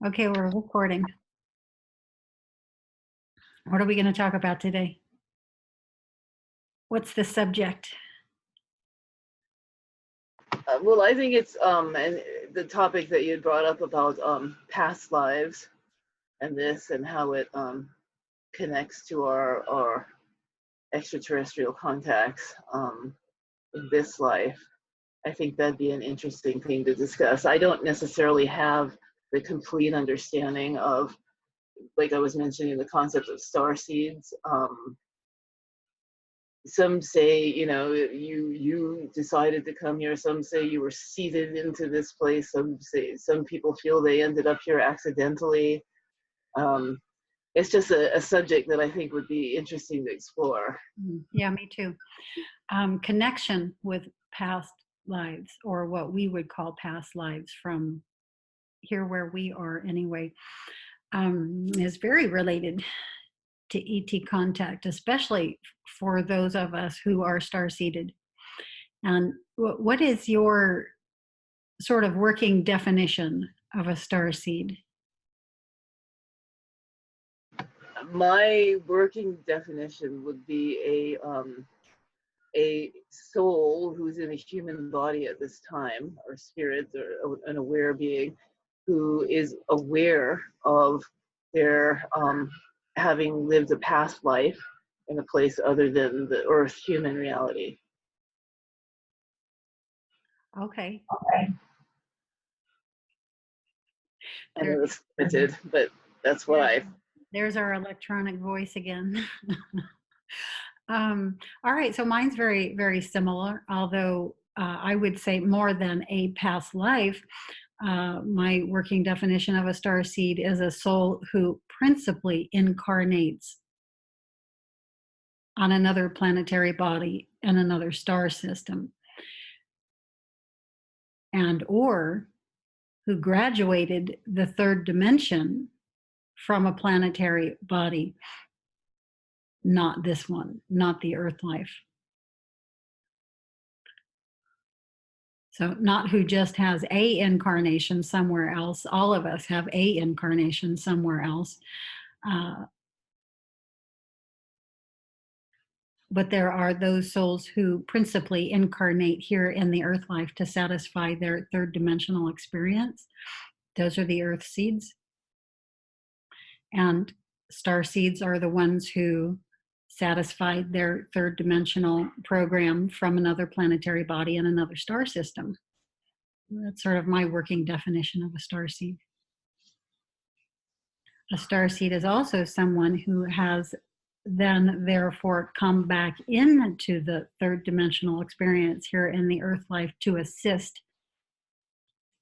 Okay, we're recording. What are we going to talk about today? What's the subject? Well, I think it's and the topic that you had brought up about past lives and this and how it connects to our extraterrestrial contacts in this life. I think that'd be an interesting thing to discuss. I don't necessarily have the complete understanding of, like I was mentioning, the concept of starseeds. Some say, you decided to come here. Some say you were seeded into this place. Some people feel they ended up here accidentally. It's just a subject that I think would be interesting to explore. Yeah, me too. Connection with past lives, or what we would call past lives from here where we are anyway, is very related to ET contact, especially for those of us who are star-seeded. And what is your sort of working definition of a starseed? My working definition would be a soul who's in a human body at this time, or spirit, or an aware being who is aware of their having lived a past life in a place other than the Earth human reality. Okay. I know it's limited, but that's what There's our electronic voice again. All right, so mine's very, very similar, although I would say more than a past life. My working definition of a starseed is a soul who principally incarnates on another planetary body in another star system, and or who graduated the third dimension from a planetary body, not this one, not the Earth life. So not who just has a incarnation somewhere else. All of us have a incarnation somewhere else. But there are those souls who principally incarnate here in the Earth life to satisfy their third dimensional experience. Those are the Earth seeds. And star seeds are the ones who satisfied their third dimensional program from another planetary body in another star system. That's sort of my working definition of a star seed. A star seed is also someone who has then therefore come back into the third dimensional experience here in the Earth life to assist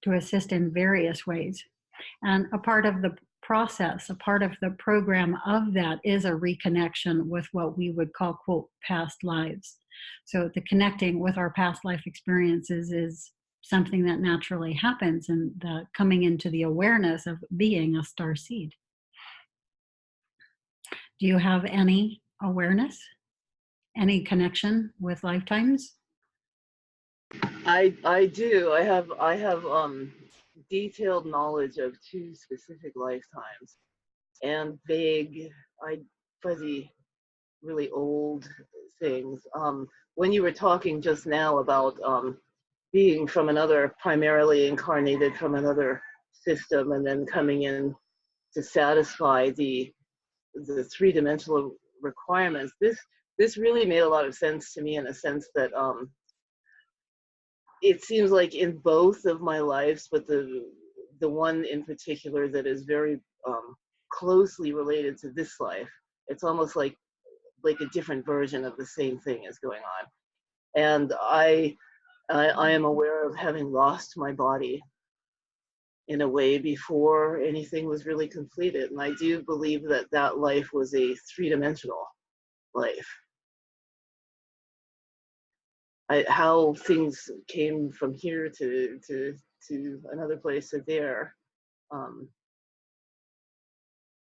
in various ways. And a part of the process, a part of the program of that is a reconnection with what we would call, quote, past lives. So the connecting with our past life experiences is something that naturally happens, and the coming into the awareness of being a star seed. Do you have any awareness, any connection with lifetimes? I do. I have detailed knowledge of 2 specific lifetimes, and vague, fuzzy, really old things. When you were talking just now about being from another, primarily incarnated from another system, and then coming in to satisfy the 3-dimensional requirements, this really made a lot of sense to me, in a sense that it seems like in both of my lives, but the one in particular that is very closely related to this life, it's almost like a different version of the same thing is going on. And I am aware of having lost my body in a way before anything was really completed. And I do believe that that life was a 3-dimensional life. How things came from here to another place to there.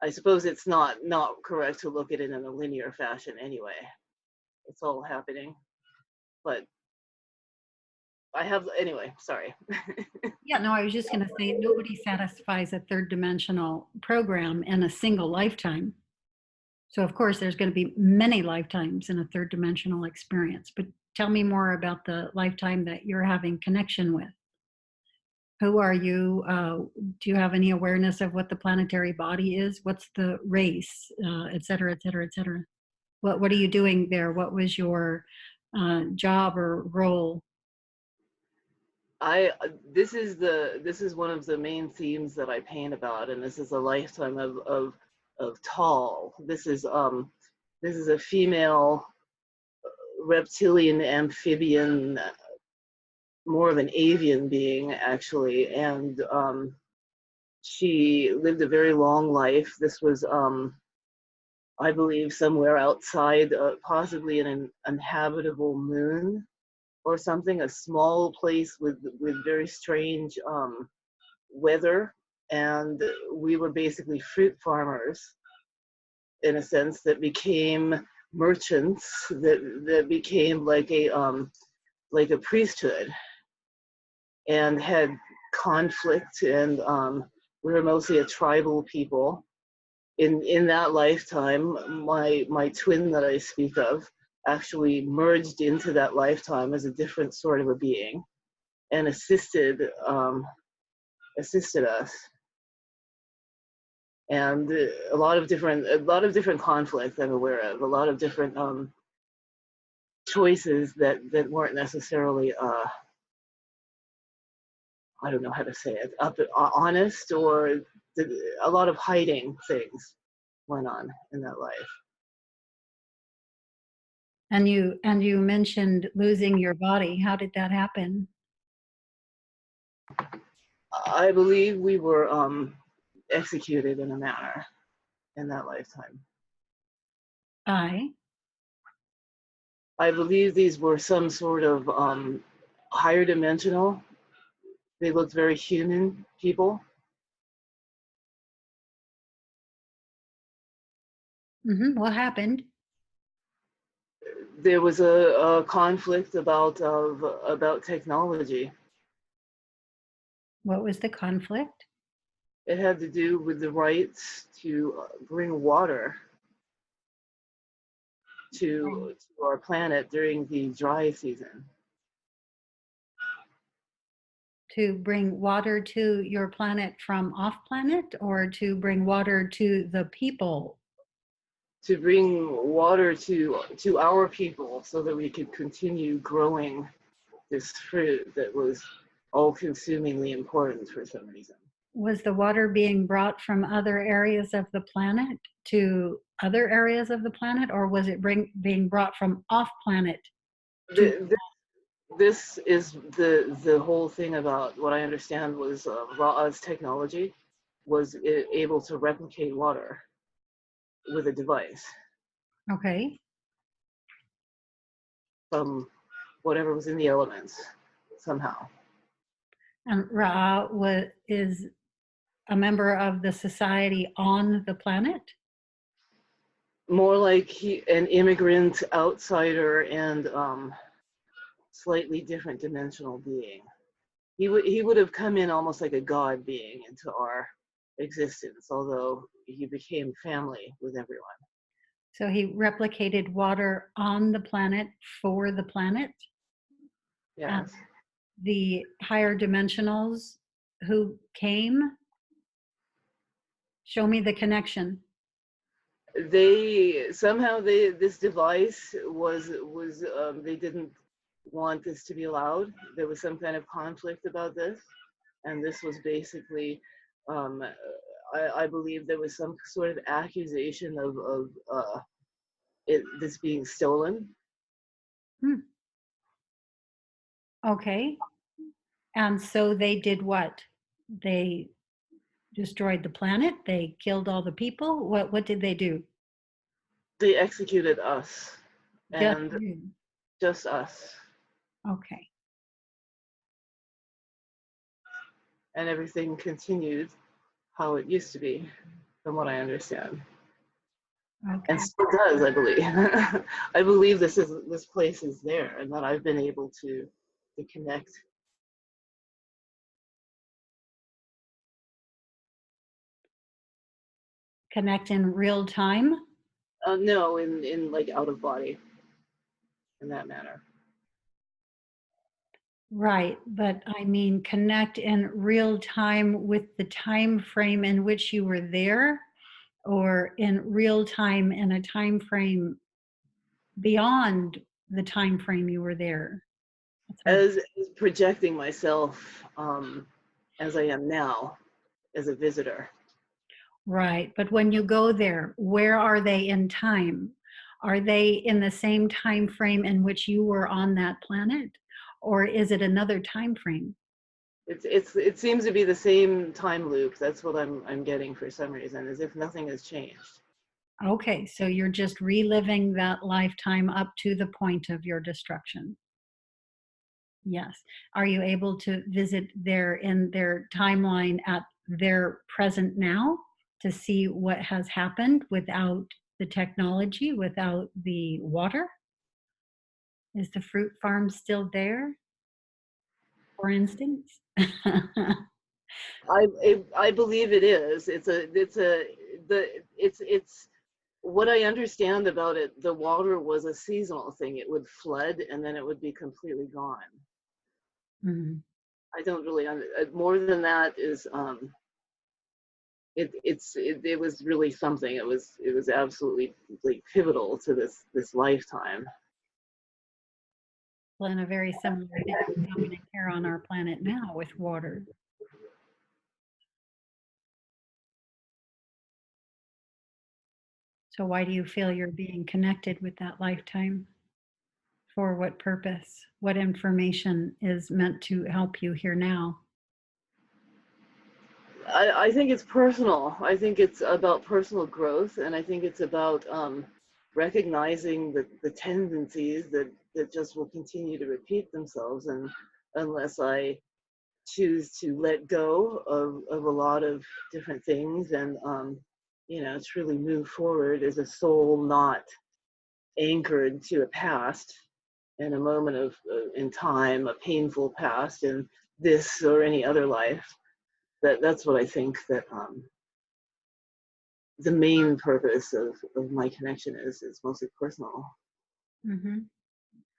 I suppose it's not correct to look at it in a linear fashion anyway. It's all happening. But I have, anyway, sorry. Yeah, no, I was just going to say nobody satisfies a third dimensional program in a single lifetime. So, of course, there's going to be many lifetimes in a third dimensional experience. But tell me more about the lifetime that you're having connection with. Who are you? Do you have any awareness of what the planetary body is? What's the race, et cetera, et cetera, et cetera? What are you doing there? What was your job or role? I this is one of the main themes that I paint about, and this is a lifetime of tall. This is a female reptilian amphibian, more of an avian being actually, and she lived a very long life. This was I believe somewhere outside, possibly in an uninhabitable moon or something, a small place with very strange weather, and we were basically fruit farmers in a sense that became merchants that became like a priesthood and had conflict, and we were mostly a tribal people. In that lifetime, my twin that I speak of actually merged into that lifetime as a different sort of a being and assisted us, and a lot of different conflict I'm aware of, a lot of different choices that weren't necessarily I don't know how to say it, honest, or a lot of hiding things went on in that life. And you mentioned losing your body. How did that happen? I believe we were executed in a manner in that lifetime. I. I believe these were some sort of higher dimensional. They looked very human people. What happened? There was a conflict about technology. What was the conflict? It had to do with the rights to bring water to our planet during the dry season. To bring water to your planet from off planet, or to bring water to the people? To bring water to our people so that we could continue growing this fruit that was all-consumingly important for some reason. Was the water being brought from other areas of the planet to other areas of the planet, or was it being brought from off planet to? This is the whole thing about what I understand was Ra''s technology was able to replicate water with a device Okay. from whatever was in the elements somehow. And Ra is a member of the society on the planet? More like an immigrant, outsider, and slightly different dimensional being. He would have come in almost like a god being into our existence, although he became family with everyone. So he replicated water on the planet for the planet. And Yes. the higher dimensionals who came, show me the connection. This device they didn't want this to be allowed. There was some kind of conflict about this, and this was basically um, I believe there was some sort of accusation of this being stolen. Hmm. Okay. And so they did what? They destroyed the planet? They killed all the people? What did they do? They executed us, Just and you. just us, Okay. and everything continued how it used to be, from what I understand, and Okay. still does, I believe. I believe this place is there, and that I've been able to connect Connect in real time? No, in like out of body, in that manner. Right, but I mean connect in real time with the time frame in which you were there, or in real time in a time frame beyond the time frame you were there. That's hard. As projecting myself as I am now, as a visitor. Right, but when you go there, where are they in time? Are they in the same time frame in which you were on that planet, or is it another time frame? It seems to be the same time loop. That's what I'm getting for some reason, as if nothing has changed. Okay, so you're just reliving that lifetime up to the point of your destruction. Yes. Are you able to visit in their timeline at their present now to see what has happened without the technology, without the water? Is the fruit farm still there, for instance? I believe it is. It's what I understand about it. The water was a seasonal thing. It would flood and then it would be completely gone. Mhm. I don't really more than that is it was really something. It was absolutely like pivotal to this lifetime. Well, in a very similar thing happening here on our planet now with water. So why do you feel you're being connected with that lifetime? For what purpose? What information is meant to help you here now? I think it's personal. I think it's about personal growth, and I think it's about recognizing the tendencies that just will continue to repeat themselves, and unless I choose to let go of a lot of different things and truly move forward as a soul not anchored to a past and a moment of in time, a painful past in this or any other life. That's what I think that the main purpose of my connection is mostly personal. Hmm.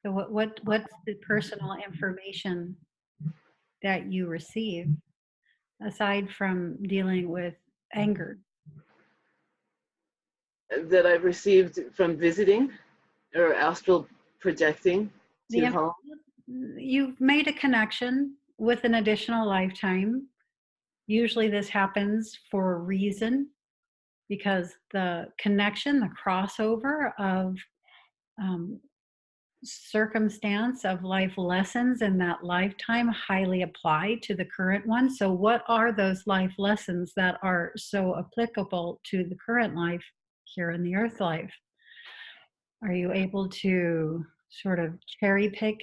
So what's the personal information that you receive aside from dealing with anger? That I've received from visiting or astral projecting The to inf- home. you've made a connection with an additional lifetime. Usually this happens for a reason because the connection, the crossover of um, circumstance of life lessons in that lifetime highly apply to the current one. So, what are those life lessons that are so applicable to the current life here in the earth life? Are you able to sort of cherry pick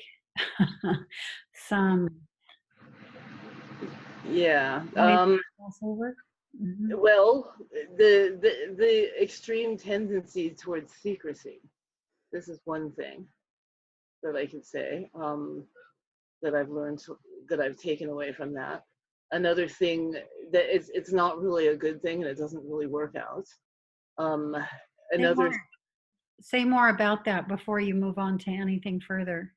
some Yeah. points of crossover? Mhm. Well, the extreme tendency towards secrecy. This is one thing that I could say that I've learned that I've taken away from that. Another thing that it's not really a good thing and it doesn't really work out. Um, Say another more. Say more about that before you move on to anything further.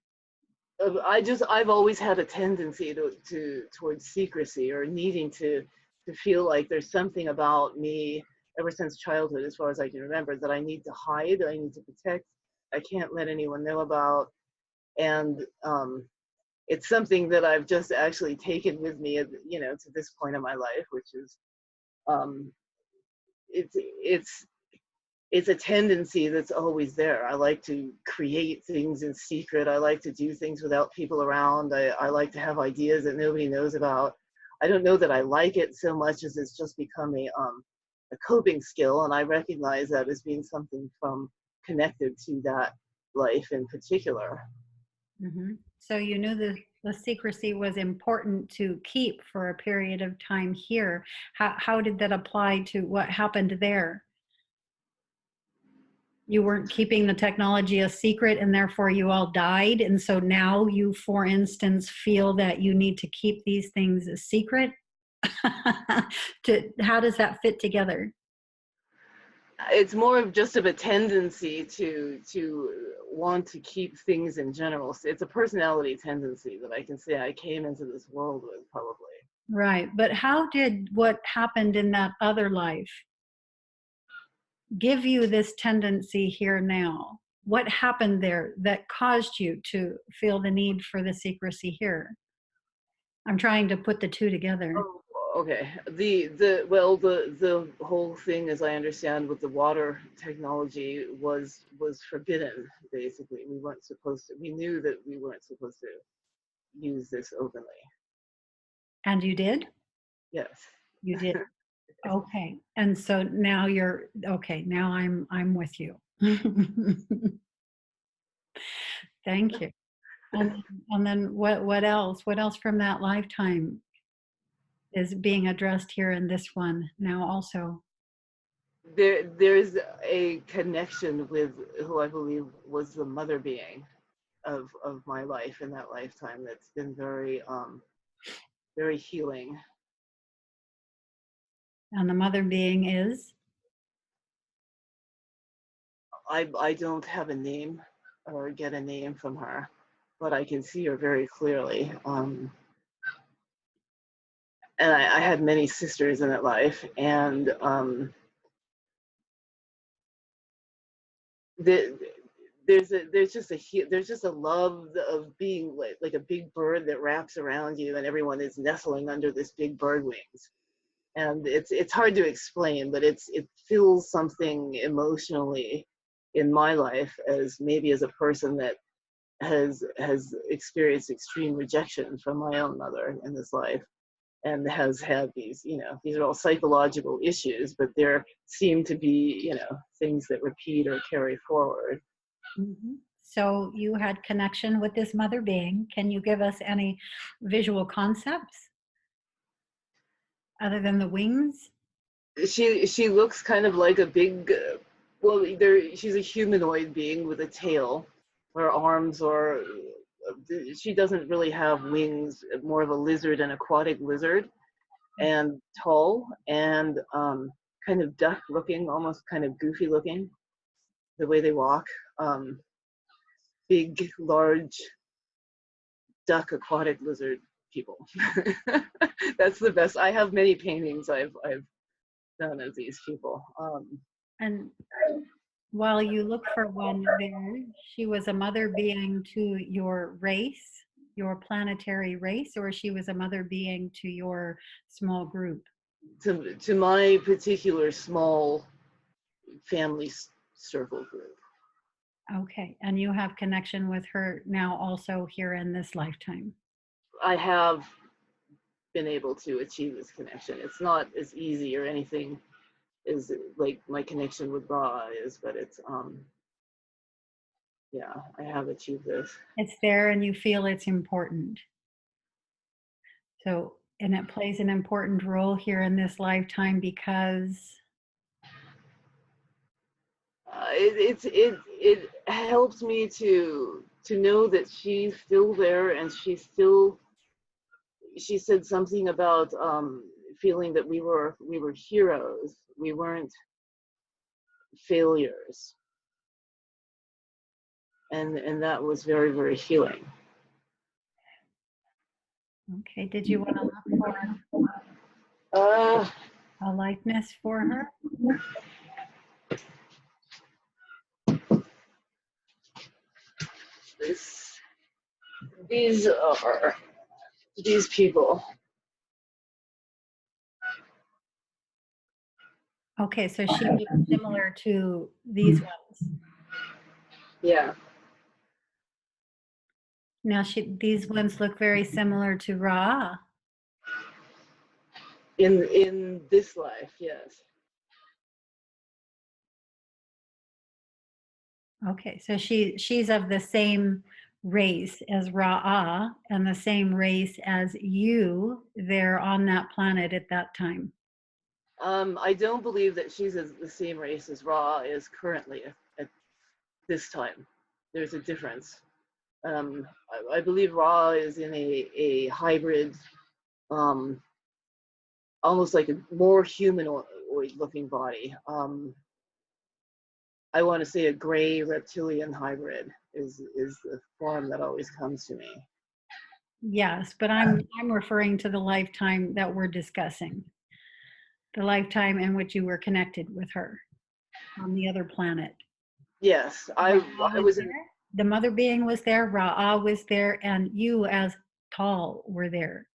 I've always had a tendency towards secrecy or needing to feel like there's something about me ever since childhood, as far as I can remember, that I need to hide, I need to protect, I can't let anyone know about, and it's something that I've just actually taken with me, to this point in my life, which is um, it's a tendency that's always there. I like to create things in secret. I like to do things without people around. I like to have ideas that nobody knows about. I don't know that I like it so much as it's just become a coping skill, and I recognize that as being something from connected to that life in particular. Hmm. So you knew the secrecy was important to keep for a period of time here. How did that apply to what happened there? You weren't keeping the technology a secret and therefore you all died. And so now you, for instance, feel that you need to keep these things a secret. How does that fit together? It's more of just of a tendency to want to keep things in general. So it's a personality tendency that I can say I came into this world with, probably. Right. But how did what happened in that other life give you this tendency here now? What happened there that caused you to feel the need for the secrecy here? I'm trying to put the two together. Oh, okay. The whole thing, as I understand, with the water technology was forbidden. Basically, we weren't supposed to. We knew that we weren't supposed to use this openly. And you did? Yes. You did. Okay. And so now you're okay. Now I'm with you. Thank you. And then what else? What else from that lifetime is being addressed here in this one now also? There's a connection with who I believe was the mother being of my life in that lifetime that's been very healing. And the mother being is? I don't have a name or get a name from her, but I can see her very clearly. And I had many sisters in that life, and the, there's just a love of being like a big bird that wraps around you, and everyone is nestling under this big bird wings. And it's hard to explain, but it feels something emotionally in my life, as maybe as a person that has experienced extreme rejection from my own mother in this life, and has had these, these are all psychological issues, but there seem to be, things that repeat or carry forward. Mm-hmm. So you had connection with this mother being. Can you give us any visual concepts other than the wings? She looks kind of like a big, well, either she's a humanoid being with a tail, her arms are, she doesn't really have wings, more of a lizard, an aquatic lizard, and tall, and kind of duck looking, almost kind of goofy looking, the way they walk. Big, large duck aquatic lizard people. That's the best. I have many paintings I've done of these people. And while you look for one there, she was a mother being to your race, your planetary race, or she was a mother being to your small group? To my particular small family circle group. Okay. And you have connection with her now also here in this lifetime. I have been able to achieve this connection. It's not as easy or anything as like my connection with Ra is, but it's yeah, I have achieved this. It's there and you feel it's important. So, and it plays an important role here in this lifetime because it helps me to know that she's still there, and she said something about feeling that we were heroes, we weren't failures, and that was very, very healing. okay, did you want to look for a likeness for her? These are these people. Okay, so she looks similar to these ones. Yeah. Now these ones look very similar to Ra. In this life, yes. Okay, so she's of the same race as Ra'ah and the same race as you there on that planet at that time. I don't believe that she's the same race as Ra is currently at this time. There's a difference. I believe Ra is in a hybrid, almost like a more humanoid looking body. I want to say a gray reptilian hybrid is the form that always comes to me. Yes, but I'm referring to the lifetime that we're discussing. The lifetime in which you were connected with her on the other planet. Yes, Ra I was was in. there, the mother being was there, Ra was there, and you as Tal were there.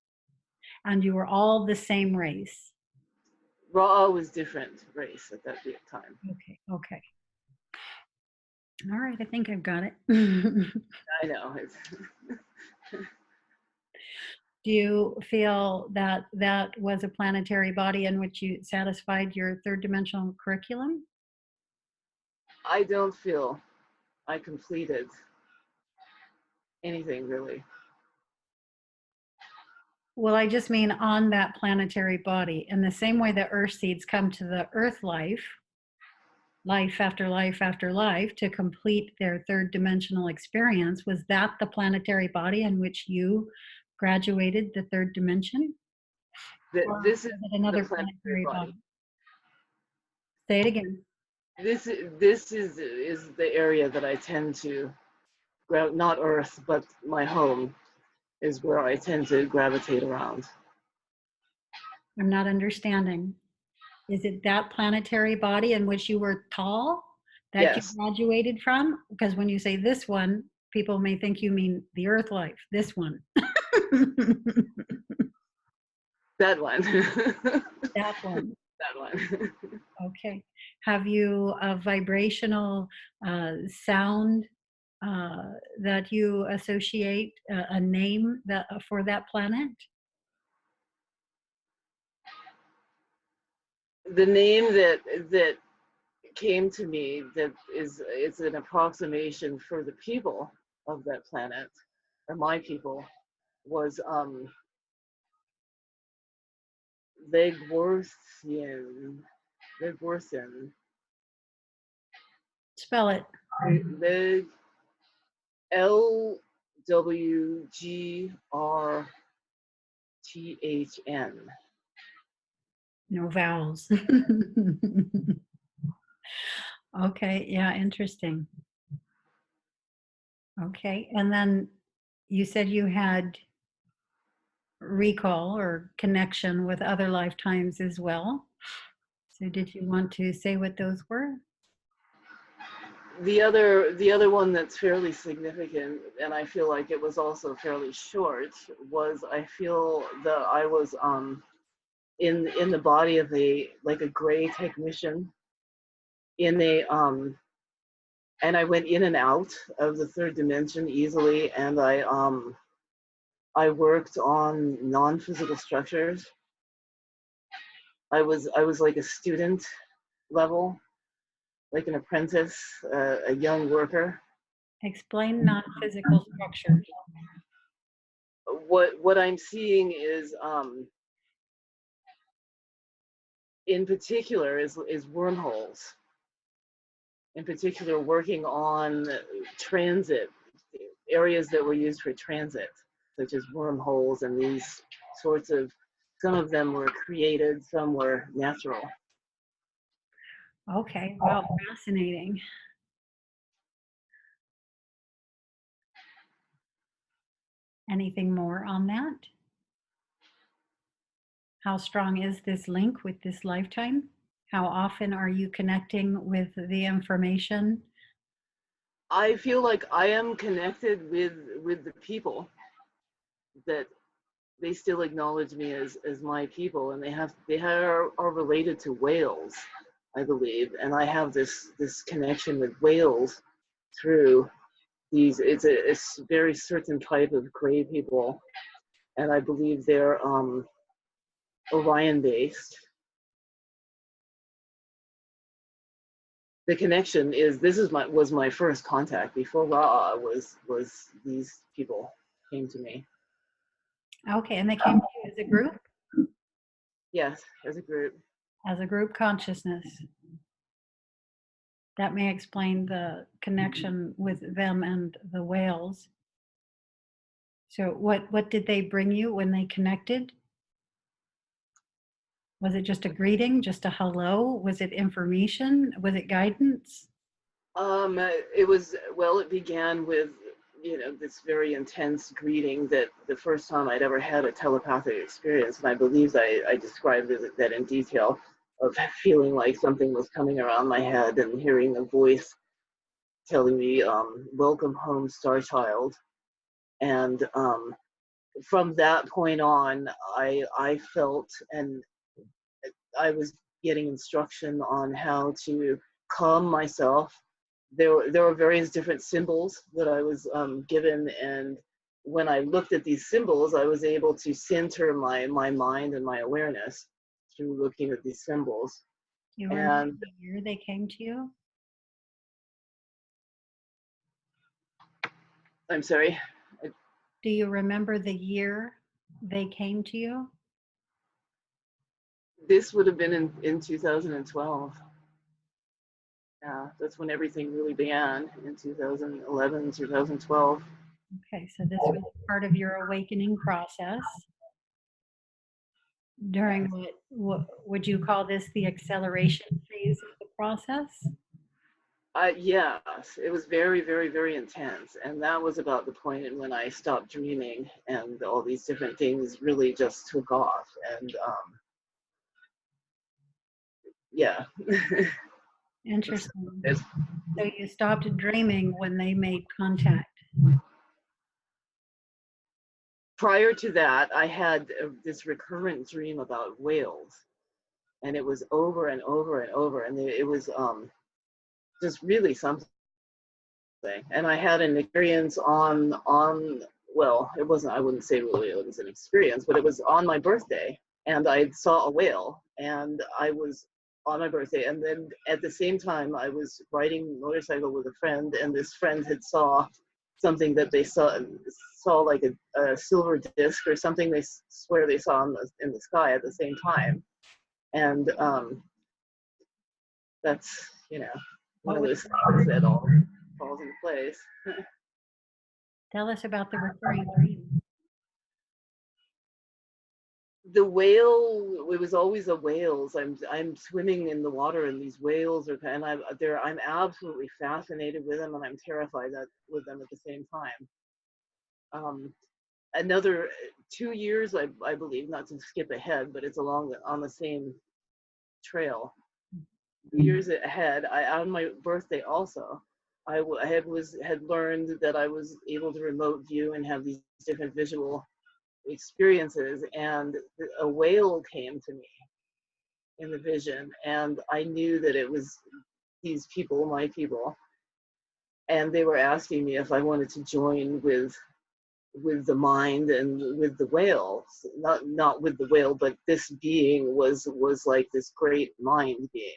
And you were all the same race. Ra was different race at that time. Okay, okay. All right, I think I've got it. I know. Do you feel that that was a planetary body in which you satisfied your third dimensional curriculum? I don't feel I completed anything really. Well, I just mean on that planetary body. In the same way that earth seeds come to the earth life, life after life after life, to complete their third dimensional experience, was that the planetary body in which you graduated the third dimension? Or This is was it the another planetary planetary body. body? Say it again. This is the area that I tend to not Earth, but my home is where I tend to gravitate around. I'm not understanding. Is it that planetary body in which you were tall that you Yes, graduated from? Because when you say this one, people may think you mean the earth life, this one. that one. That one. That one. Okay. Have you a vibrational sound that you associate a name that for that planet? The name that came to me that it's an approximation for the people of that planet, or my people, was Legworthian. Legworthian. Spell it. Leg LWGRTHN. No vowels. Okay, yeah, interesting. Okay, and then you said you had recall or connection with other lifetimes as well. So did you want to say what those were? The other one that's fairly significant, and I feel like it was also fairly short, was I feel that I was in the body of a gray technician in a and I went in and out of the third dimension easily, and I worked on non-physical structures. I was like a student level, like an apprentice, a young worker. Explain non-physical structures. What I'm seeing is in particular is wormholes. In particular, working on transit areas that were used for transit, such as wormholes and these sorts of. Some of them were created, some were natural. Okay, wow, fascinating. Anything more on that? How strong is this link with this lifetime? How often are you connecting with the information? I feel like I am connected with the people, that they still acknowledge me as my people, and are related to whales, I believe, and I have this connection with whales through these. It's a very certain type of gray people, and I believe they're Orion based. The connection is was my first contact before Ra was these people came to me. Okay, and they came to you as a group? Yes, as a group. As a group consciousness. That may explain the connection with them and the whales. So what did they bring you when they connected? Was it just a greeting, just a hello? Was it information? Was it guidance? It was, well, it began with, this very intense greeting that the first time I'd ever had a telepathic experience, and I believe I described that in detail, of feeling like something was coming around my head and hearing a voice telling me, welcome home, star child. And from that point on, I felt, and I was getting instruction on how to calm myself. There were various different symbols that I was given, and when I looked at these symbols, I was able to center my mind and my awareness through looking at these symbols. You remember And the year they came to you? I'm sorry, Do you remember the year they came to you? this would have been in 2012. Yeah, that's when everything really began, in 2011, 2012. Okay, so this was part of your awakening process. During what would you call this, the acceleration phase of the process? Yes, it was very, very, very intense. And that was about the point in when I stopped dreaming and all these different things really just took off. And yeah. Interesting. It's, So you stopped dreaming when they made contact. prior to that, I had this recurrent dream about whales. And it was over and over and over. And it was just really something. And I had an experience well, it wasn't, I wouldn't say really it was an experience, but it was on my birthday, and I saw a whale, and I was on my birthday, and then at the same time I was riding motorcycle with a friend, and this friend had saw something that they saw like a silver disc or something they swear they saw in the sky at the same time. And that's, one What of was those things that all falls in place. Tell us about the recurring dream. The whale, it was always a whales. I'm swimming in the water, and these whales are, and I'm absolutely fascinated with them, and I'm terrified with them at the same time. Another 2 years, I believe, not to skip ahead, but it's on the same trail. Years ahead, on my birthday also, had learned that I was able to remote view and have these different visual experiences, and a whale came to me in the vision, and I knew that it was these people, my people, and they were asking me if I wanted to join with the mind and with the whale, not with the whale, but this being was like this great mind being.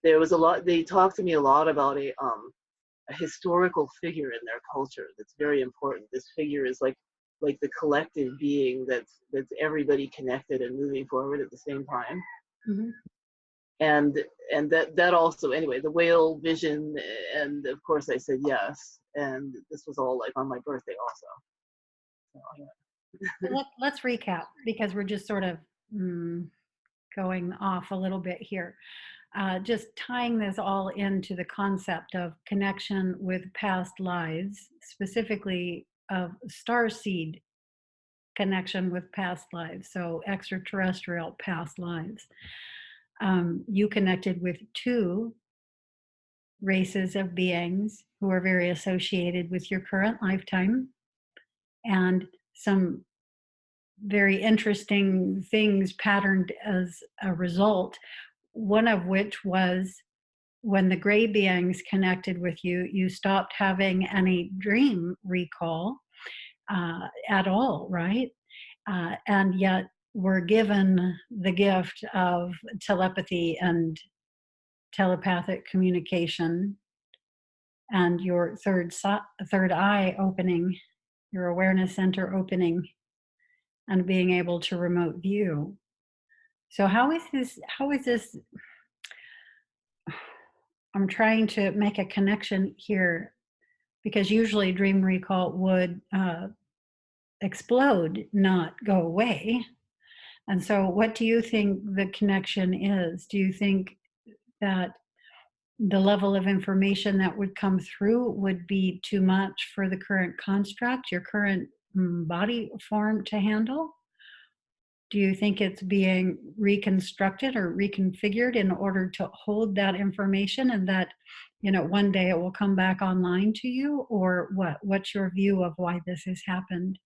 There was a lot, they talked to me a lot about a historical figure in their culture that's very important. This figure is like the collective being that's everybody connected and moving forward at the same time. Mm-hmm. And that also, anyway, the whale vision, and of course I said yes, and this was all like on my birthday also. So, yeah. So let's recap, because we're just sort of going off a little bit here. Just tying this all into the concept of connection with past lives, specifically of starseed connection with past lives, so extraterrestrial past lives. You connected with two races of beings who are very associated with your current lifetime, and some very interesting things patterned as a result, one of which was when the gray beings connected with you, you stopped having any dream recall at all, right? And yet were given the gift of telepathy and telepathic communication, and your third eye opening, your awareness center opening, and being able to remote view. So how is this, I'm trying to make a connection here, because usually dream recall would explode, not go away. And so what do you think the connection is? Do you think that the level of information that would come through would be too much for the current construct, your current body form to handle? Do you think it's being reconstructed or reconfigured in order to hold that information and that, one day it will come back online to you? Or what? What's your view of why this has happened?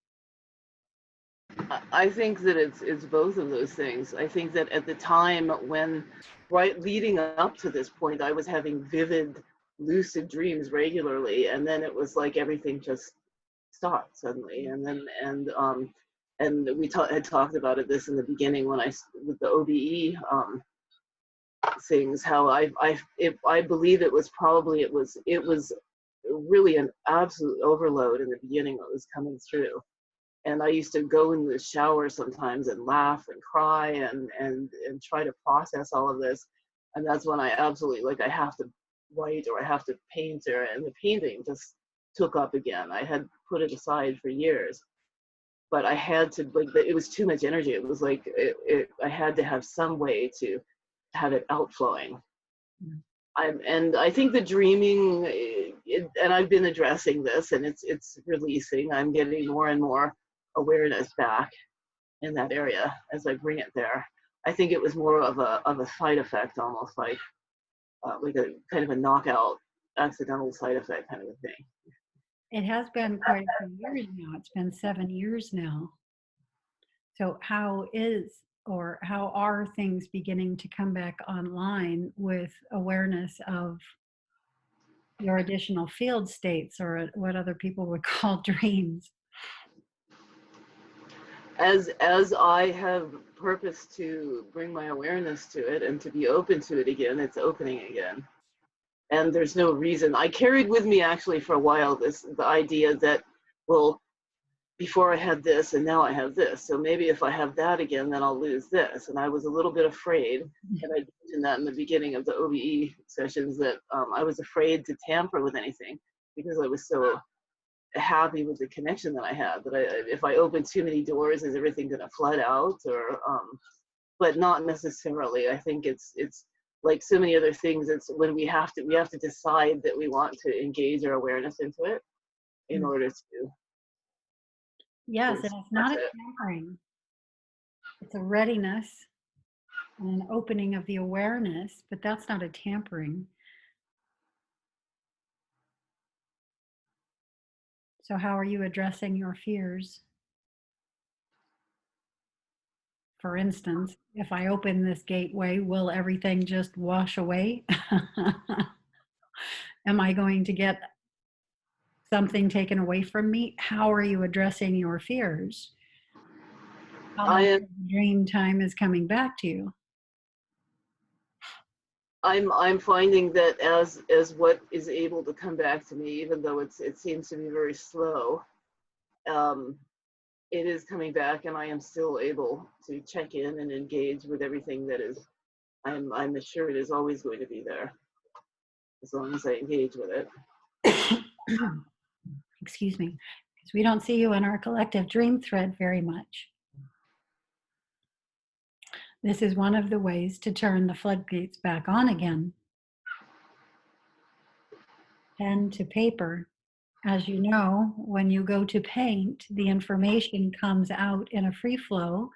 I think that it's both of those things. I think that at the time when, right leading up to this point, I was having vivid, lucid dreams regularly, and then it was like everything just stopped suddenly. And we had talked about it this in the beginning when with the OBE things, how I believe it was really an absolute overload in the beginning that was coming through. And I used to go in the shower sometimes and laugh and cry and try to process all of this. And that's when I absolutely, like, I have to write or I have to paint, and the painting just took up again. I had put it aside for years, but I had to, like, it was too much energy. It was like I had to have some way to have it outflowing. And I think the dreaming, and I've been addressing this, and it's releasing. I'm getting more and more awareness back in that area as I bring it there. I think it was more of a side effect, almost like a kind of a knockout, accidental side effect kind of a thing. It has been quite a few years now. It's been 7 years now. So how are things beginning to come back online with awareness of your additional field states, or what other people would call dreams? As I have purpose to bring my awareness to it and to be open to it again, it's opening again. And there's no reason. I carried with me actually for a while the idea that, well, before I had this and now I have this, so maybe if I have that again, then I'll lose this. And I was a little bit afraid, and I mentioned that in the beginning of the OBE sessions, that I was afraid to tamper with anything because I was so happy with the connection that I had, that if I open too many doors, is everything going to flood out? Or but not necessarily. I think it's like so many other things. It's when we have to decide that we want to engage our awareness into it in order to Yes, and it's not a it. tampering. It's a readiness and an opening of the awareness, but that's not a tampering. So how are you addressing your fears? For instance, if I open this gateway, will everything just wash away? Am I going to get something taken away from me? How are you addressing your fears? How much of the dream time is coming back to you? I'm finding that as what is able to come back to me, even though it seems to be very slow, it is coming back, and I am still able to check in and engage with everything that is. I'm assured is always going to be there as long as I engage with it. Excuse me, because we don't see you in our collective dream thread very much. This is one of the ways to turn the floodgates back on again. Pen to paper. As you know, when you go to paint, the information comes out in a free flow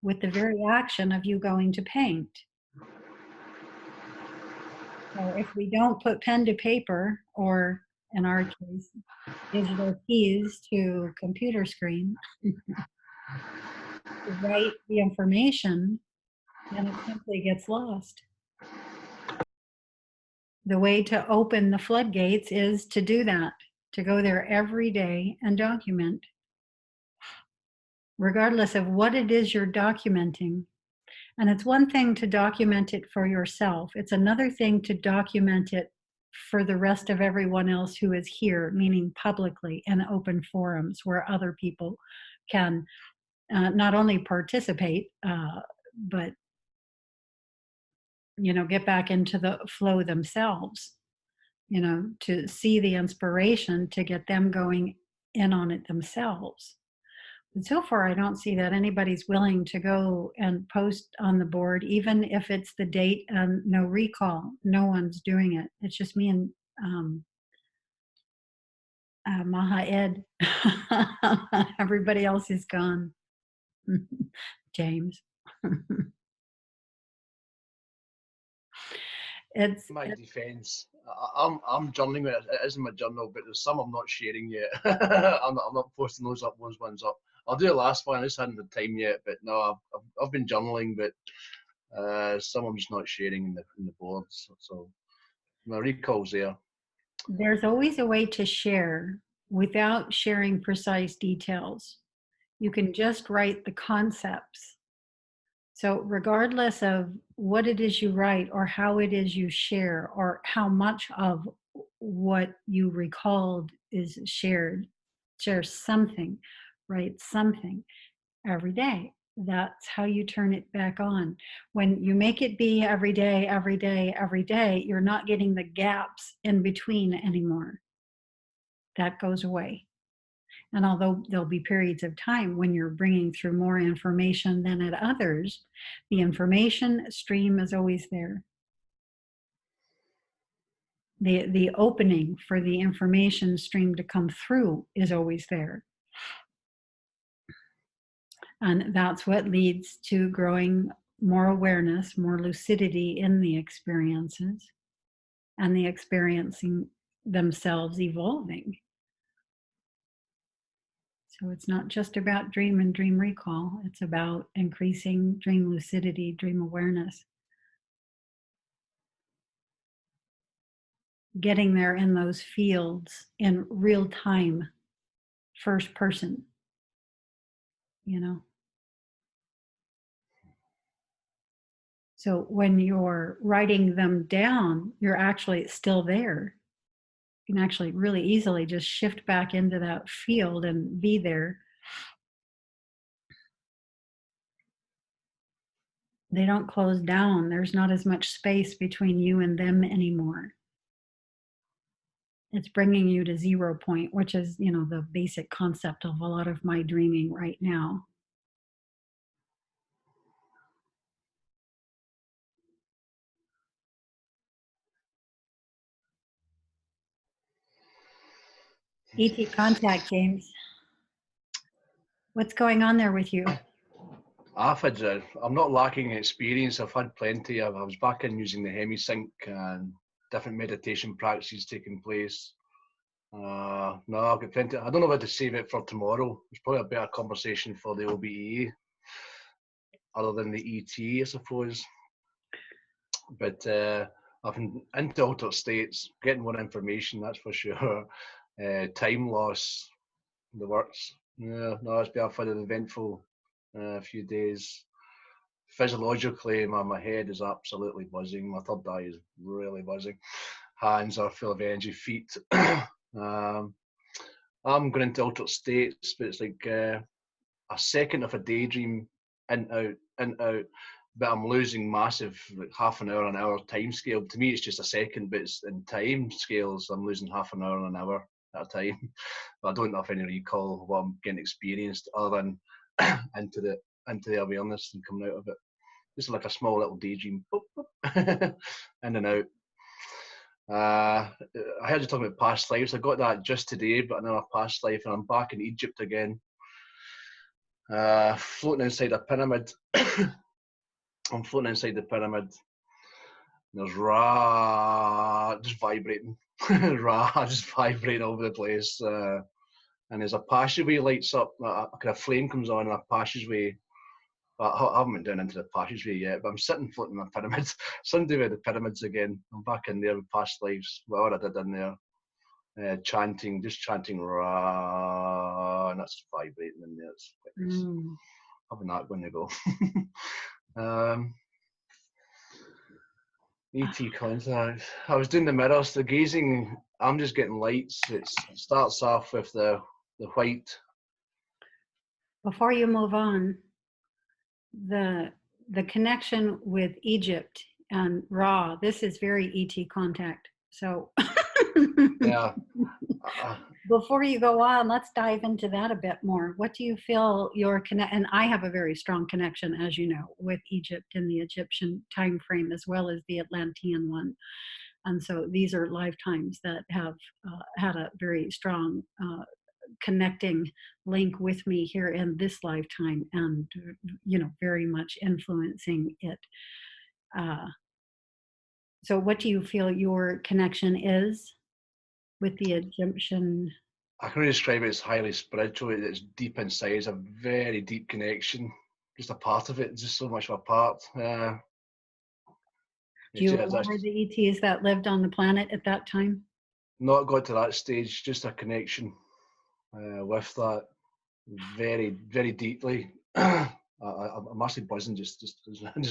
with the very action of you going to paint. So if we don't put pen to paper, or in our case, digital keys to computer screen, to write the information, then it simply gets lost. The way to open the floodgates is to do that, to go there every day and document, regardless of what it is you're documenting. And it's one thing to document it for yourself. It's another thing to document it for the rest of everyone else who is here, meaning publicly in open forums where other people can not only participate, but get back into the flow themselves, to see the inspiration, to get them going in on it themselves. so far, I don't see that anybody's willing to go and post on the board, even if it's the date and no recall. No one's doing it. It's just me and Maha Ed. Everybody else is gone. James. it's My defence, I'm journaling with it. It is in my journal, but there's some I'm not sharing yet. I'm not posting those ones up. I'll do the last one. I just hadn't had time yet, but no, I've been journaling, but some I'm just not sharing in the boards. So my recall's there. There's always a way to share without sharing precise details. You can just write the concepts. So, regardless of what it is you write or how it is you share or how much of what you recalled is shared, share something, write something every day. That's how you turn it back on. When you make it be every day, every day, every day, you're not getting the gaps in between anymore. That goes away. And although there'll be periods of time when you're bringing through more information than at others, the information stream is always there. The opening for the information stream to come through is always there. And that's what leads to growing more awareness, more lucidity in the experiences, and the experiencing themselves evolving. So it's not just about dream and dream recall, it's about increasing dream lucidity, dream awareness. Getting there in those fields in real time, first person, you know. So when you're writing them down, you're actually still there. You can actually really easily just shift back into that field and be there. They don't close down. There's not as much space between you and them anymore. It's bringing you to 0 point, which is, you know, the basic concept of a lot of my dreaming right now. ET contact, James. What's going on there with you? I'm not lacking experience. I've had plenty. I was back in using the hemisync and different meditation practices taking place. No, I've got plenty. I don't know whether to save it for tomorrow. It's probably a better conversation for the OBE, other than the ET, I suppose. But I've been into altered states, getting more information, that's for sure. Time loss, the works. Yeah, no, it's been a fun and eventful few days. Physiologically, my head is absolutely buzzing. My third eye is really buzzing. Hands are full of energy. Feet. I'm going into altered states, but it's like a second of a daydream, in out, in out. But I'm losing massive, like half an hour time scale. To me, it's just a second, but it's in time scales. I'm losing half an hour and an hour at a time. But I don't have any recall of what I'm getting experienced other than into the awareness and coming out of it. Just like a small little daydream, boop, boop, in and out. I heard you talking about past lives. I got that just today, but another past life, and I'm back in Egypt again, floating inside a pyramid. I'm floating inside the pyramid. There's Ra just vibrating, Ra just vibrating all over the place, and there's a passageway lights up. A kind of flame comes on, and a passageway. I haven't been down into the passageway yet, but I'm sitting floating in a pyramid. Something to do with the pyramids again. I'm back in there with past lives, whatever I did in there. Just chanting Ra, and that's vibrating in there. It's quite nice. Having that when they go. ET contact. I was doing the mirrors, the gazing. I'm just getting lights. It starts off with the white. Before you move on, the connection with Egypt and Ra, this is very ET contact. So Yeah. Uh, Before you go on, let's dive into that a bit more. What do you feel your connect? And I have a very strong connection, as you know, with Egypt and the Egyptian time frame, as well as the Atlantean one. And so these are lifetimes that have had a very strong connecting link with me here in this lifetime, and very much influencing it. Uh, so, what do you feel your connection is with the Egyptian? I can only describe it as highly spiritual. It's deep inside. It's a very deep connection. Just a part of it. Just so much of a part. Do you remember the ETs that lived on the planet at that time? Not got to that stage. Just a connection with that very, very deeply. I'm actually buzzing just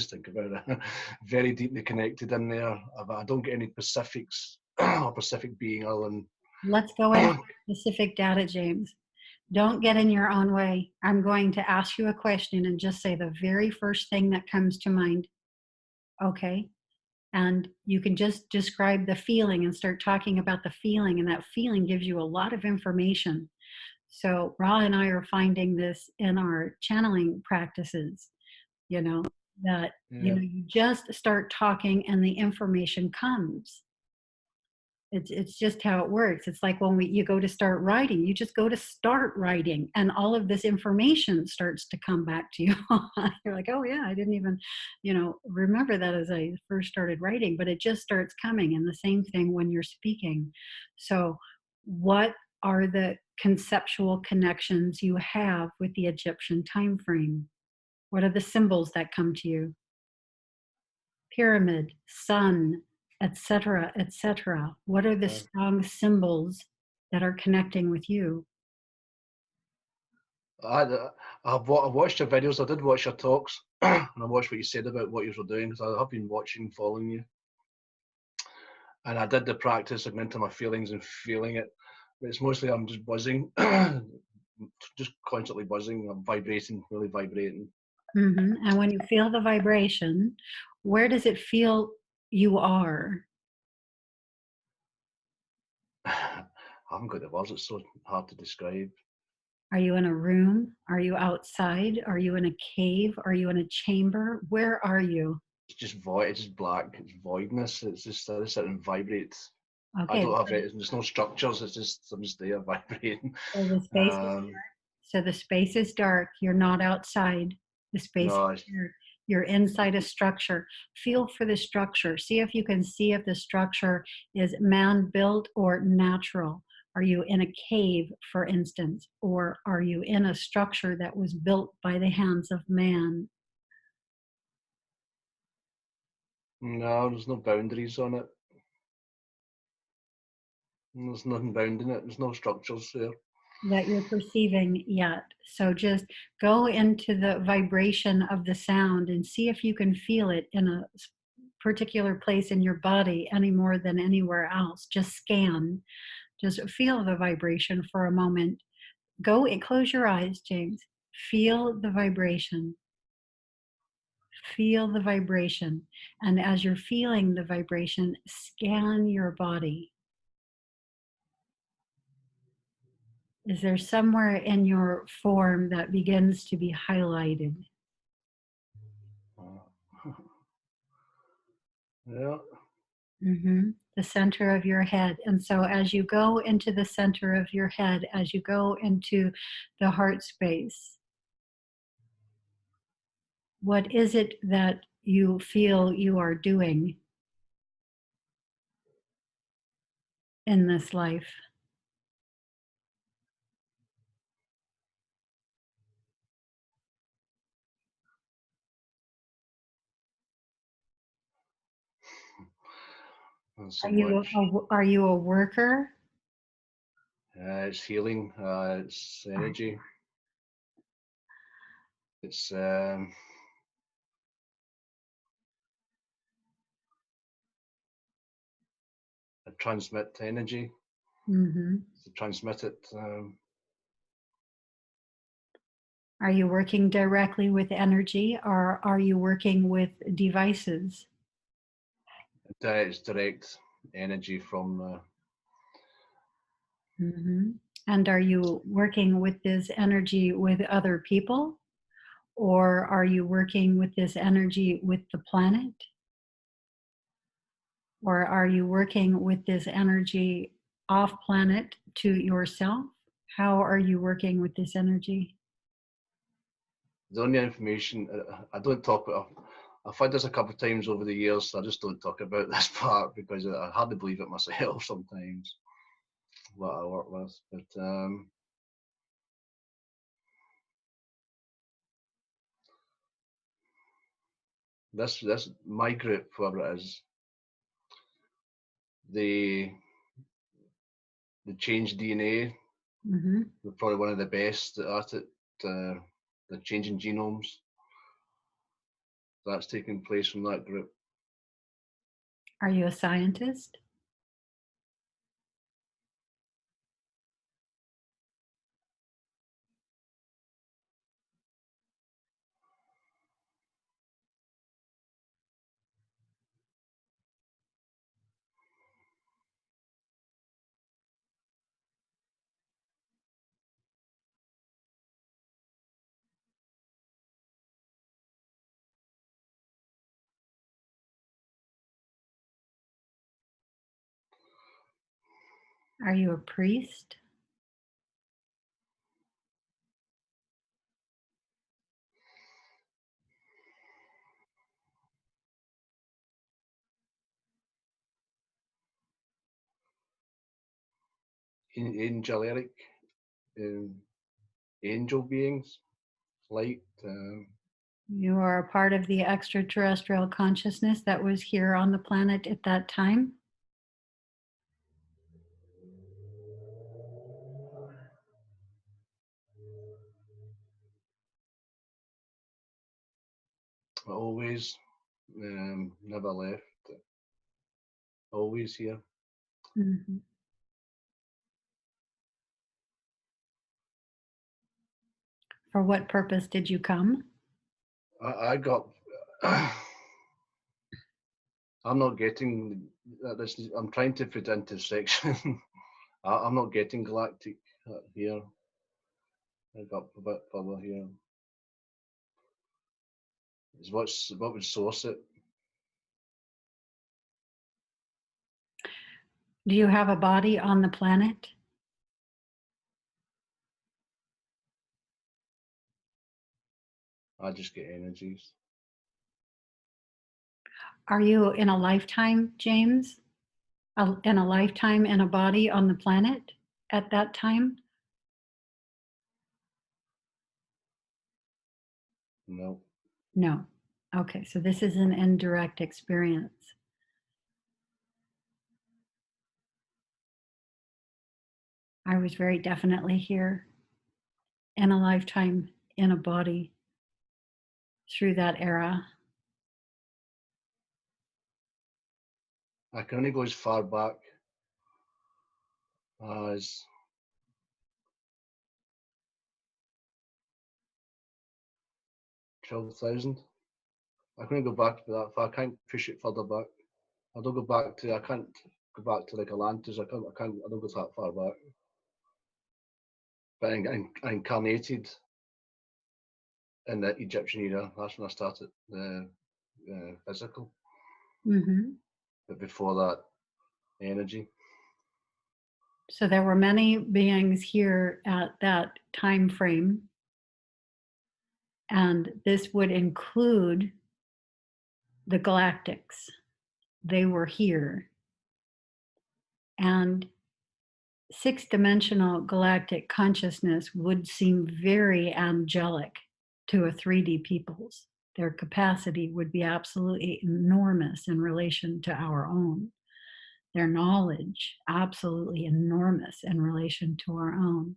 think about it. Very deeply connected in there. I don't get any specifics or specific being other than. Let's go into specific data, James. Don't get in your own way. I'm going to ask you a question and just say the very first thing that comes to mind. Okay. And you can just describe the feeling and start talking about the feeling, and that feeling gives you a lot of information. So Ra and I are finding this in our channeling practices, that you just start talking and the information comes. It's just how it works. It's like when you go to start writing, you just go to start writing, and all of this information starts to come back to you. You're like, oh yeah, I didn't even, remember that as I first started writing, but it just starts coming. And the same thing when you're speaking. So what are the conceptual connections you have with the Egyptian time frame? What are the symbols that come to you? Pyramid, sun, etc., etc. What are the strong symbols that are connecting with you? I've watched your videos. I did watch your talks, and I watched what you said about what you were doing, because I have been watching, following you. And I did the practice of into my feelings and feeling it. But it's mostly I'm just buzzing, just constantly buzzing. I'm vibrating, really vibrating. Mm-hmm. And when you feel the vibration, where does it feel you are? I haven't got the words. It's so hard to describe. Are you in a room? Are you outside? Are you in a cave? Are you in a chamber? Where are you? It's just void. It's just black. It's voidness. It's just I sit and vibrate. Okay. I don't have it. There's no structures. It's just I'm just there vibrating. So the space is dark. So the space is dark. You're not outside. The space is dark. You're inside a structure. Feel for the structure. See if you can see if the structure is man-built or natural. Are you in a cave, for instance, or are you in a structure that was built by the hands of man? No, there's no boundaries on it. There's nothing bounding it. There's no structures there That you're perceiving yet. So just go into the vibration of the sound and see if you can feel it in a particular place in your body any more than anywhere else. Just scan. Just feel the vibration for a moment. Go and close your eyes, James. Feel the vibration. Feel the vibration. And as you're feeling the vibration, scan your body. Is there somewhere in your form that begins to be highlighted? Yeah. Mm-hmm. The center of your head. And so as you go into the center of your head, as you go into the heart space, what is it that you feel you are doing in this life? So Are you a worker? It's healing. It's energy. It's I transmit energy. Mm-hmm. To transmit it. Are you working directly with energy, or are you working with devices? It's direct energy from Mm-hmm. And are you working with this energy with other people? Or are you working with this energy with the planet? Or are you working with this energy off planet to yourself? How are you working with this energy? The only information I don't talk about. I've had this a couple of times over the years, so I just don't talk about this part because I hardly believe it myself sometimes. What I work with, but this my group, whoever it is, they change DNA. Mm-hmm. They're probably one of the best at it. They're changing genomes. That's taking place from that group. Are you a scientist? Are you a priest? Angelic, angel beings, light. You are a part of the extraterrestrial consciousness that was here on the planet at that time? Always, never left. Always here. Mm-hmm. For what purpose did you come? I got. I'm not getting this. I'm trying to put into section. I'm not getting galactic here. I got a bit further here. Is what would source it? Do you have a body on the planet? I just get energies. Are you in a lifetime, James? In a lifetime in a body on the planet at that time? No. No. Okay, so this is an indirect experience. I was very definitely here in a lifetime in a body through that era. I can only go as far back as 12,000. I can only go back to that far. I can't push it further back. I don't go back to. I can't go back to like Atlantis. I can't. I don't go that far back. But I incarnated in the Egyptian era. That's when I started the physical. Mm-hmm. But before that, energy. So there were many beings here at that time frame, and this would include the Galactics. They were here, and six-dimensional galactic consciousness would seem very angelic to a 3D peoples. Their capacity would be absolutely enormous in relation to our own. Their knowledge, absolutely enormous in relation to our own.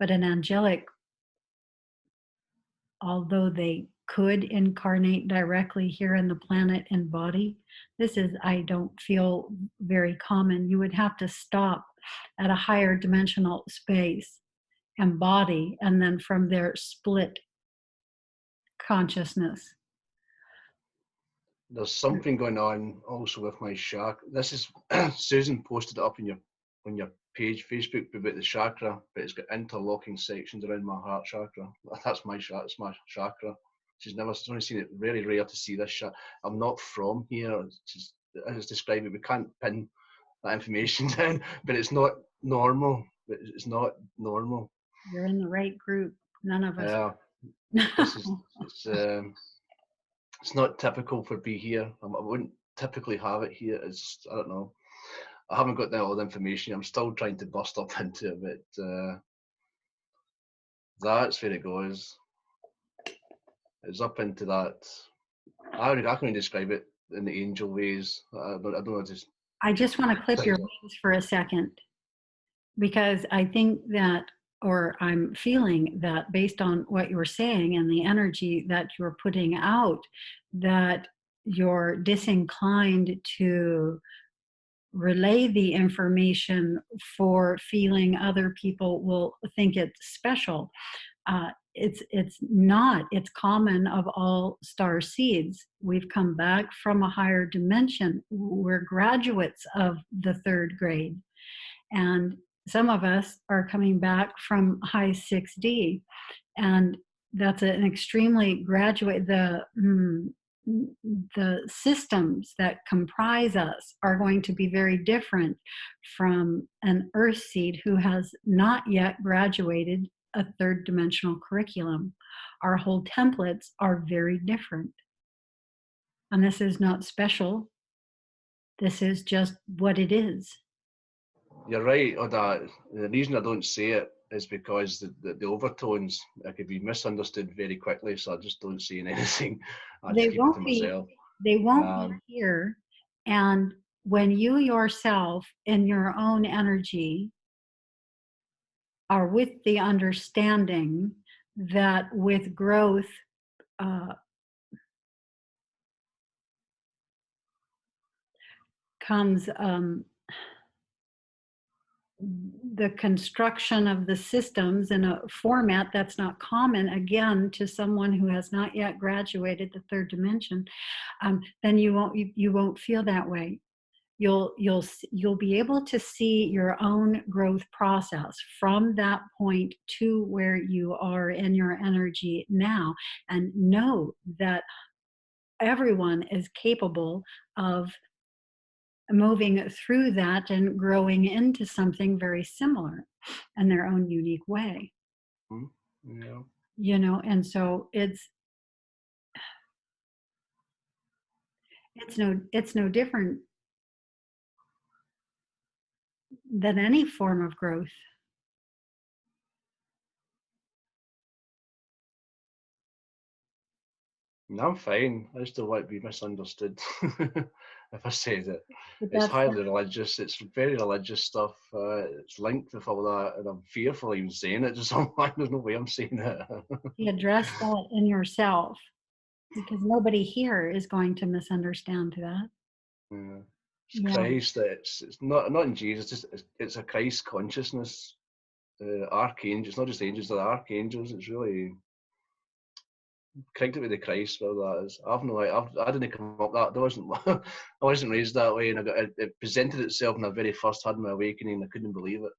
But an angelic, although they could incarnate directly here in the planet and body, this is, I don't feel, very common. You would have to stop at a higher dimensional space and body, and then from there split consciousness. There's something going on also with my shark. This is Susan posted it up in your page, Facebook, about the chakra, but it's got interlocking sections around my heart chakra. That's my chakra. It's my chakra. She's only seen it. Very rare to see this. I'm not from here. It's just, as described it, we can't pin that information down, but it's not normal. It's not normal. You're in the right group. None of us. Yeah, this is it's not typical for be here. I wouldn't typically have it here. It's just, I don't know. I haven't got all the information. I'm still trying to bust up into it, but that's where it goes. It's up into that. I can describe it in the angel ways. I don't know. I just want to clip your wings for a second, because I think that, or I'm feeling that based on what you're saying and the energy that you're putting out, that you're disinclined to relay the information for feeling other people will think it's special. It's not. It's common of all star seeds. We've come back from a higher dimension. We're graduates of the 3rd grade. And some of us are coming back from high 6D. And that's an extremely graduate, the systems that comprise us are going to be very different from an earth seed who has not yet graduated a 3rd dimensional curriculum. Our whole templates are very different. And this is not special. This is just what it is. You're right, Oda. The reason I don't say it is because the overtones could be misunderstood very quickly, so I just don't say anything. I just keep it to myself. They won't be here. And when you yourself in your own energy are with the understanding that with growth comes the construction of the systems in a format that's not common, again, to someone who has not yet graduated the 3rd dimension, then you won't feel that way. You'll be able to see your own growth process from that point to where you are in your energy now, and know that everyone is capable of moving through that and growing into something very similar in their own unique way. Yeah. You know, and so it's no different than any form of growth. No, I'm fine. I just don't want to be misunderstood if I say that. But It's that's highly religious. It's very religious stuff. It's linked with all that, and I'm fearful even saying it to someone. There's no way I'm saying it. you address that in yourself, because nobody here is going to misunderstand that. Yeah. It's Christ. It's not in Jesus. It's a Christ consciousness. Archangels. It's not just angels. They're archangels. It's really connected with the Christ. Where that is. I didn't come up that. I wasn't raised that way, and it presented itself when I very first had my awakening. I couldn't believe it.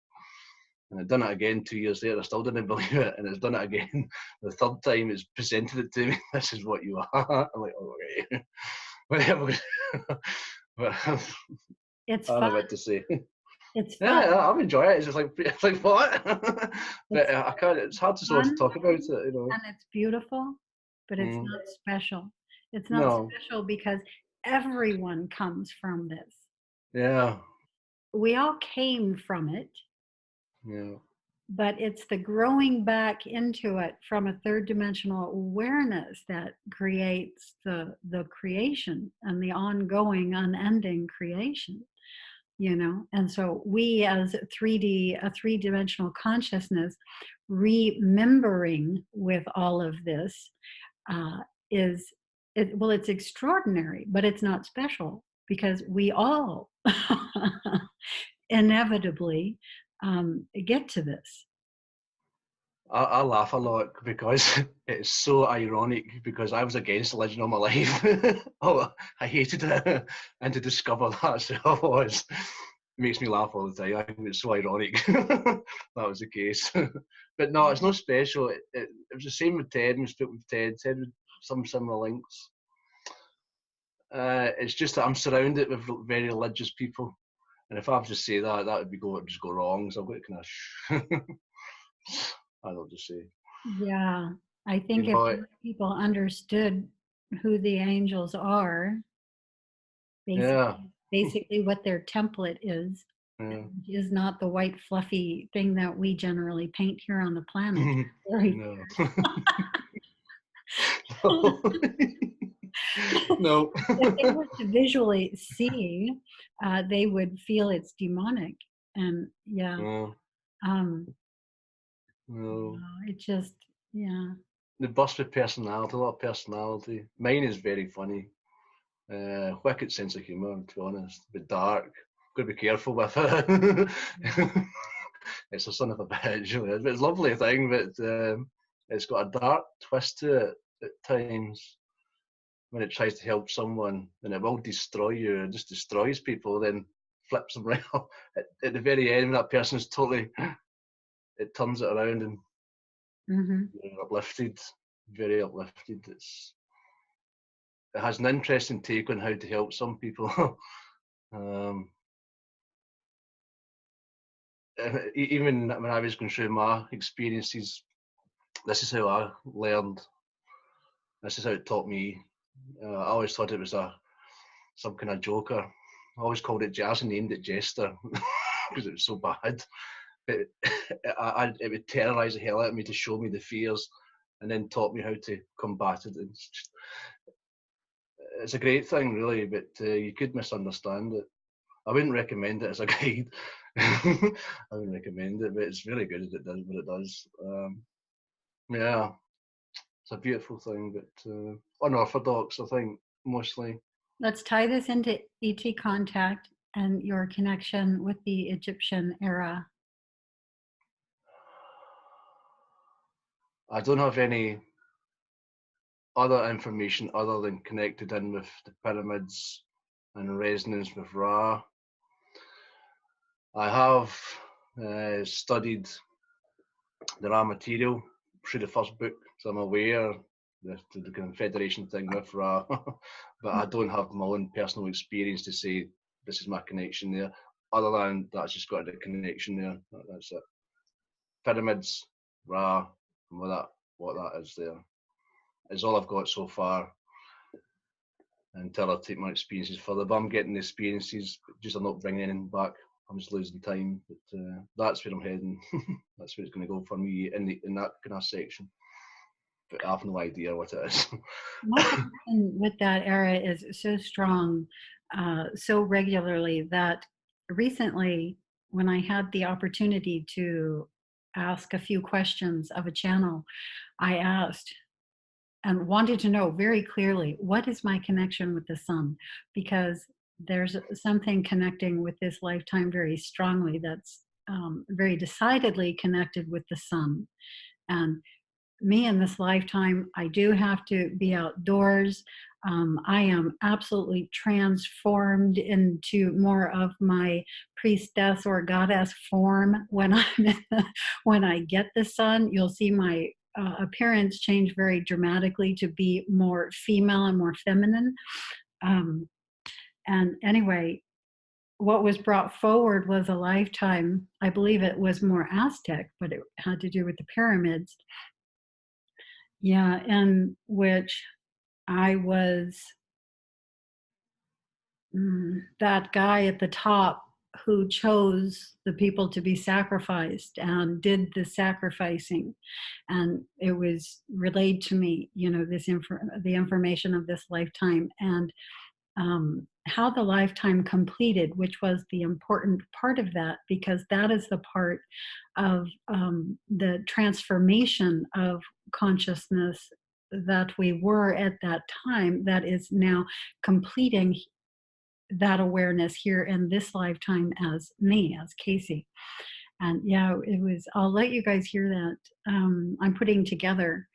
And I'd done it again 2 years later. I still didn't believe it, and it's done it again. The 3rd time, it's presented it to me. This is what you are. I'm like, oh, okay, whatever. But It's I don't fun. know what to say. It's fun. Yeah, I'm enjoying it. It's just like what? But I can't. It's hard to sort of talk about it, you know. And it's beautiful, but it's not special. It's not No. special because everyone comes from this. Yeah. We all came from it. Yeah. But it's the growing back into it from a 3rd dimensional awareness that creates the creation and the ongoing, unending creation, you know. And so we, as a 3-dimensional consciousness, remembering with all of this it's extraordinary, but it's not special, because we all inevitably get to this. I laugh a lot because it's so ironic, because I was against religion all my life. Oh, I hated it, and to discover that's who I was. makes me laugh all the time. I think it's so ironic that was the case. But no, it's not special. It was the same with Ted. We spoke with Ted. Ted with some similar links. It's just that I'm surrounded with very religious people, and if I have to say that, that would be just go wrong. So I've got to kind of I don't just say. Yeah, I think You if know, people understood who the angels are, yeah, basically what their template yeah. is not the white fluffy thing that we generally paint here on the planet. Very No. No. if they were to visually see, they would feel it's demonic. And yeah, No. um, No. it just, yeah. The burst with personality, a lot of personality. Mine is very funny. Wicked sense of humour, to be honest. But dark. Got to be careful with it. It's a son of a bitch. But it's a lovely thing, but it's got a dark twist to it at times. When it tries to help someone, and it will destroy you, it just destroys people, then flips them right up. At the very end, when that person is totally, it turns it around and you're uplifted, very uplifted. It has an interesting take on how to help some people. Even when I was going through my experiences, this is how I learned. This is how it taught me. I always thought it was some kind of joker. I always called it jazz and named it Jester because it was so bad. But it would terrorise the hell out of me to show me the fears and then taught me how to combat it. It's a great thing, really, but you could misunderstand it. I wouldn't recommend it as a guide. I wouldn't recommend it, but it's really good as it does what it does. Yeah, it's a beautiful thing, but unorthodox, I think, mostly. Let's tie this into ET contact and your connection with the Egyptian era. I don't have any other information other than connected in with the pyramids and resonance with Ra. I have studied the Ra material through the first book, so I'm aware the Confederation thing with Ra, but I don't have my own personal experience to say this is my connection there. Other than that's just got a connection there. That's it. Pyramids, Ra, and what that is there is all I've got so far until I take my experiences further. But I'm getting the experiences, just I'm not bringing anything back. I'm just losing time. But that's where I'm heading. That's where it's going to go for me in that kind of section. But I have no idea what it is. My connection with that era is so strong, so regularly that recently, when I had the opportunity to ask a few questions of a channel, I asked and wanted to know very clearly, what is my connection with the sun? Because there's something connecting with this lifetime very strongly that's very decidedly connected with the sun. And me in this lifetime, I do have to be outdoors. I am absolutely transformed into more of my priestess or goddess form when when I get the sun. You'll see my appearance change very dramatically to be more female and more feminine. And anyway, what was brought forward was a lifetime. I believe it was more Aztec, but it had to do with the pyramids. Yeah, in which I was that guy at the top who chose the people to be sacrificed and did the sacrificing. And it was relayed to me, the information of this lifetime and how the lifetime completed, which was the important part of that, because that is the part of the transformation of consciousness that we were at that time that is now completing that awareness here in this lifetime as me, as Casey. And yeah, I'll let you guys hear that. I'm putting together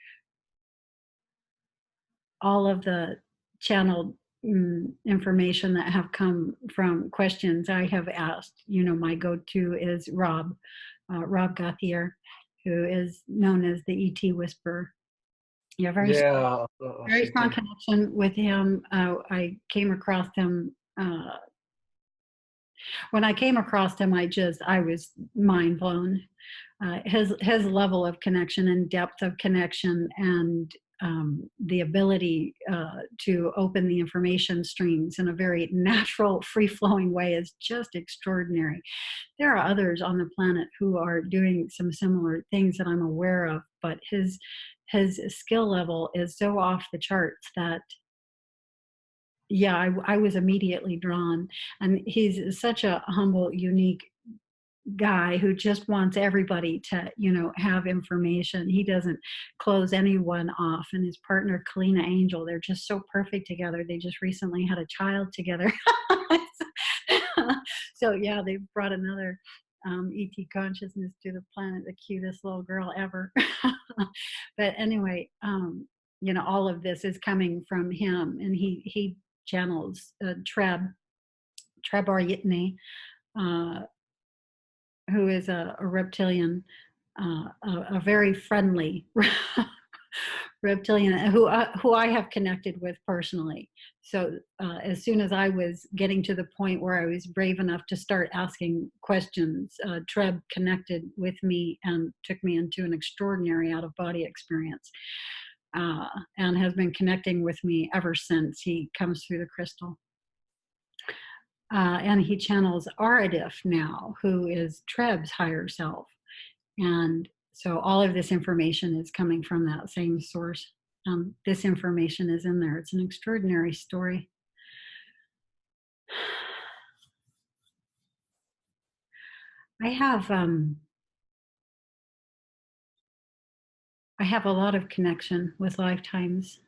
all of the channeled information that have come from questions I have asked. My go-to is Rob Gauthier, who is known as the ET Whisperer. Yeah, Yeah, very strong connection with him. I came across him. When I came across him, I was mind blown. His level of connection and depth of connection, and the ability to open the information streams in a very natural, free-flowing way is just extraordinary. There are others on the planet who are doing some similar things that I'm aware of, but his skill level is so off the charts that, yeah, I was immediately drawn. And he's such a humble, unique guy who just wants everybody to, have information. He doesn't close anyone off. And his partner, Kalina Angel, they're just so perfect together. They just recently had a child together. So yeah, they've brought another ET consciousness to the planet, the cutest little girl ever. But anyway, all of this is coming from him, and he channels Treb Arytne, who is a reptilian, a very friendly reptilian who I have connected with personally. So as soon as I was getting to the point where I was brave enough to start asking questions, Treb connected with me and took me into an extraordinary out-of-body experience, and has been connecting with me ever since. He comes through the crystal. And he channels Aradif now, who is Treb's higher self. And so all of this information is coming from that same source. This information is in there. It's an extraordinary story. I have a lot of connection with lifetimes.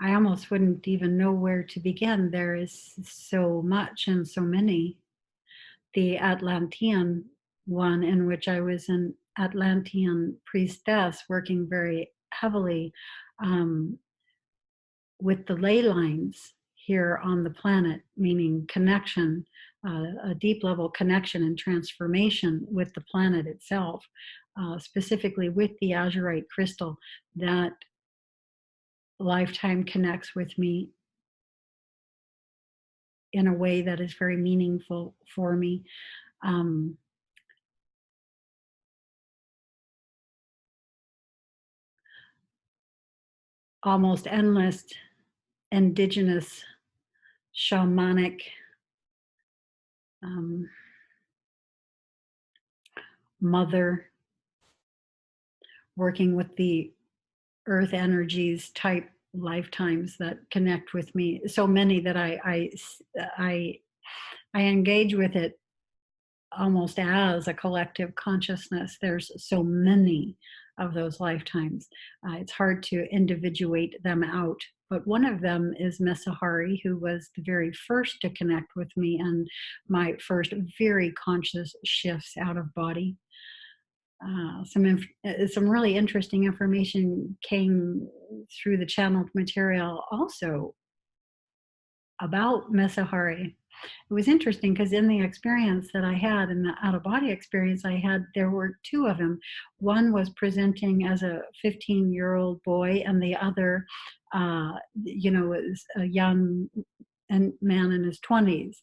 I almost wouldn't even know where to begin. There is so much and so many. The Atlantean one, in which I was an Atlantean priestess working very heavily with the ley lines here on the planet, meaning connection, a deep level connection and transformation with the planet itself, specifically with the azurite crystal. That lifetime connects with me in a way that is very meaningful for me. Almost endless indigenous shamanic mother working with the earth energies type lifetimes that connect with me. So many that I engage with it almost as a collective consciousness. There's so many of those lifetimes. It's hard to individuate them out. But one of them is Mesahari, who was the very first to connect with me, and my first very conscious shifts out of body. Some really interesting information came through the channeled material also about Mesahari. It was interesting because in the experience that I had, in the out-of-body experience I had, there were two of him. One was presenting as a 15-year-old boy, and the other, was a young man in his 20s.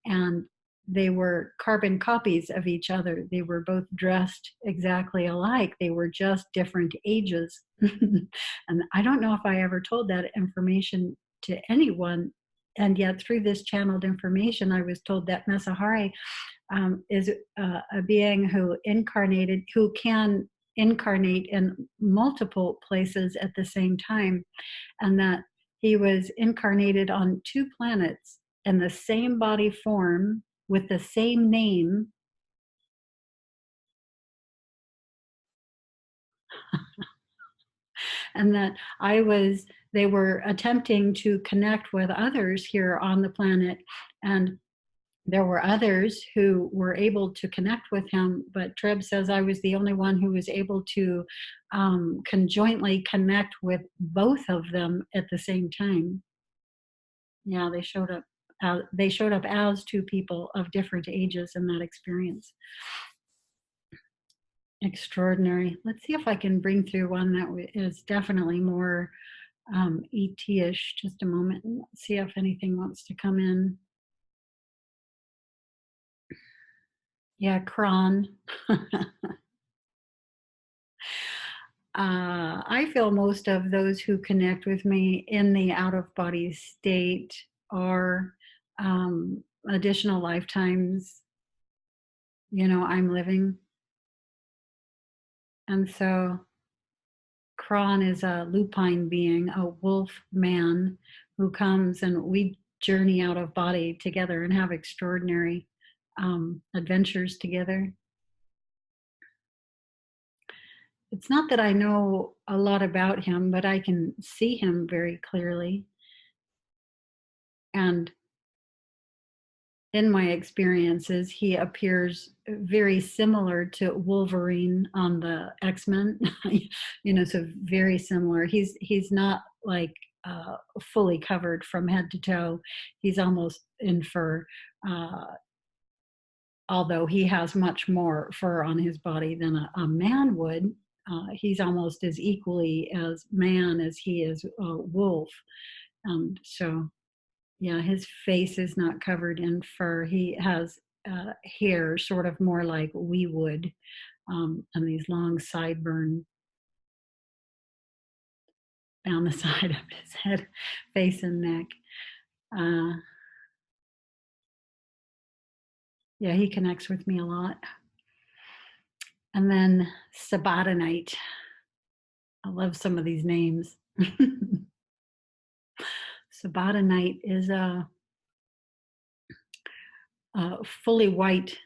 And they were carbon copies of each other. They were both dressed exactly alike. They were just different ages. And I don't know if I ever told that information to anyone. And yet through this channeled information, I was told that Mesahari is a being who can incarnate in multiple places at the same time, and that he was incarnated on two planets in the same body form with the same name. And that they were attempting to connect with others here on the planet, and There were others who were able to connect with him, but Treb says I was the only one who was able to conjointly connect with both of them at the same time. Yeah, they showed up. They showed up as two people of different ages in that experience. Extraordinary. Let's see if I can bring through one that is definitely more ET-ish. Just a moment. Let's see if anything wants to come in. Yeah, Kron. I feel most of those who connect with me in the out-of-body state are additional lifetimes, I'm living. And so Kron is a lupine being, a wolf man who comes, and we journey out of body together and have extraordinary adventures together. It's not that I know a lot about him, but I can see him very clearly. And in my experiences, he appears very similar to Wolverine on the X-Men, so very similar. He's not like fully covered from head to toe. He's almost in fur, although he has much more fur on his body than a man would. He's almost as equally as man as he is a wolf. So yeah, his face is not covered in fur. He has hair sort of more like we would, and these long sideburns down the side of his head, face and neck. Yeah, he connects with me a lot. And then Sabatonite. I love some of these names. Sabatonite is a fully white,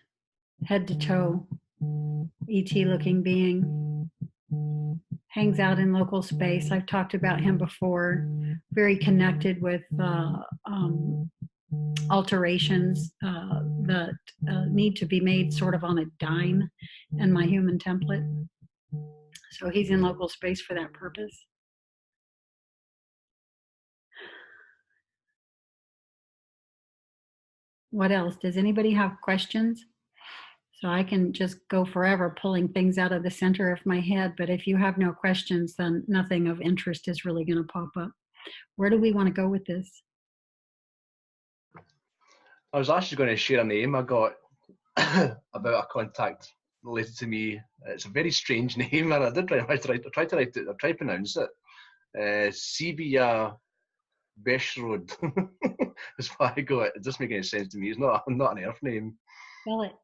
head to toe, ET looking being. Hangs out in local space. I've talked about him before. Very connected with alterations that need to be made sort of on a dime in my human template. So he's in local space for that purpose. What else? Does anybody have questions? So I can just go forever pulling things out of the center of my head, but if you have no questions, then nothing of interest is really going to pop up. Where do we want to go with this? I was actually going to share a name I got about a contact related to me. It's a very strange name, and I did try to write it. I tried to pronounce it. Sibia Beshrod is why I got it. It doesn't make any sense to me. It's not an Earth name. Spell it.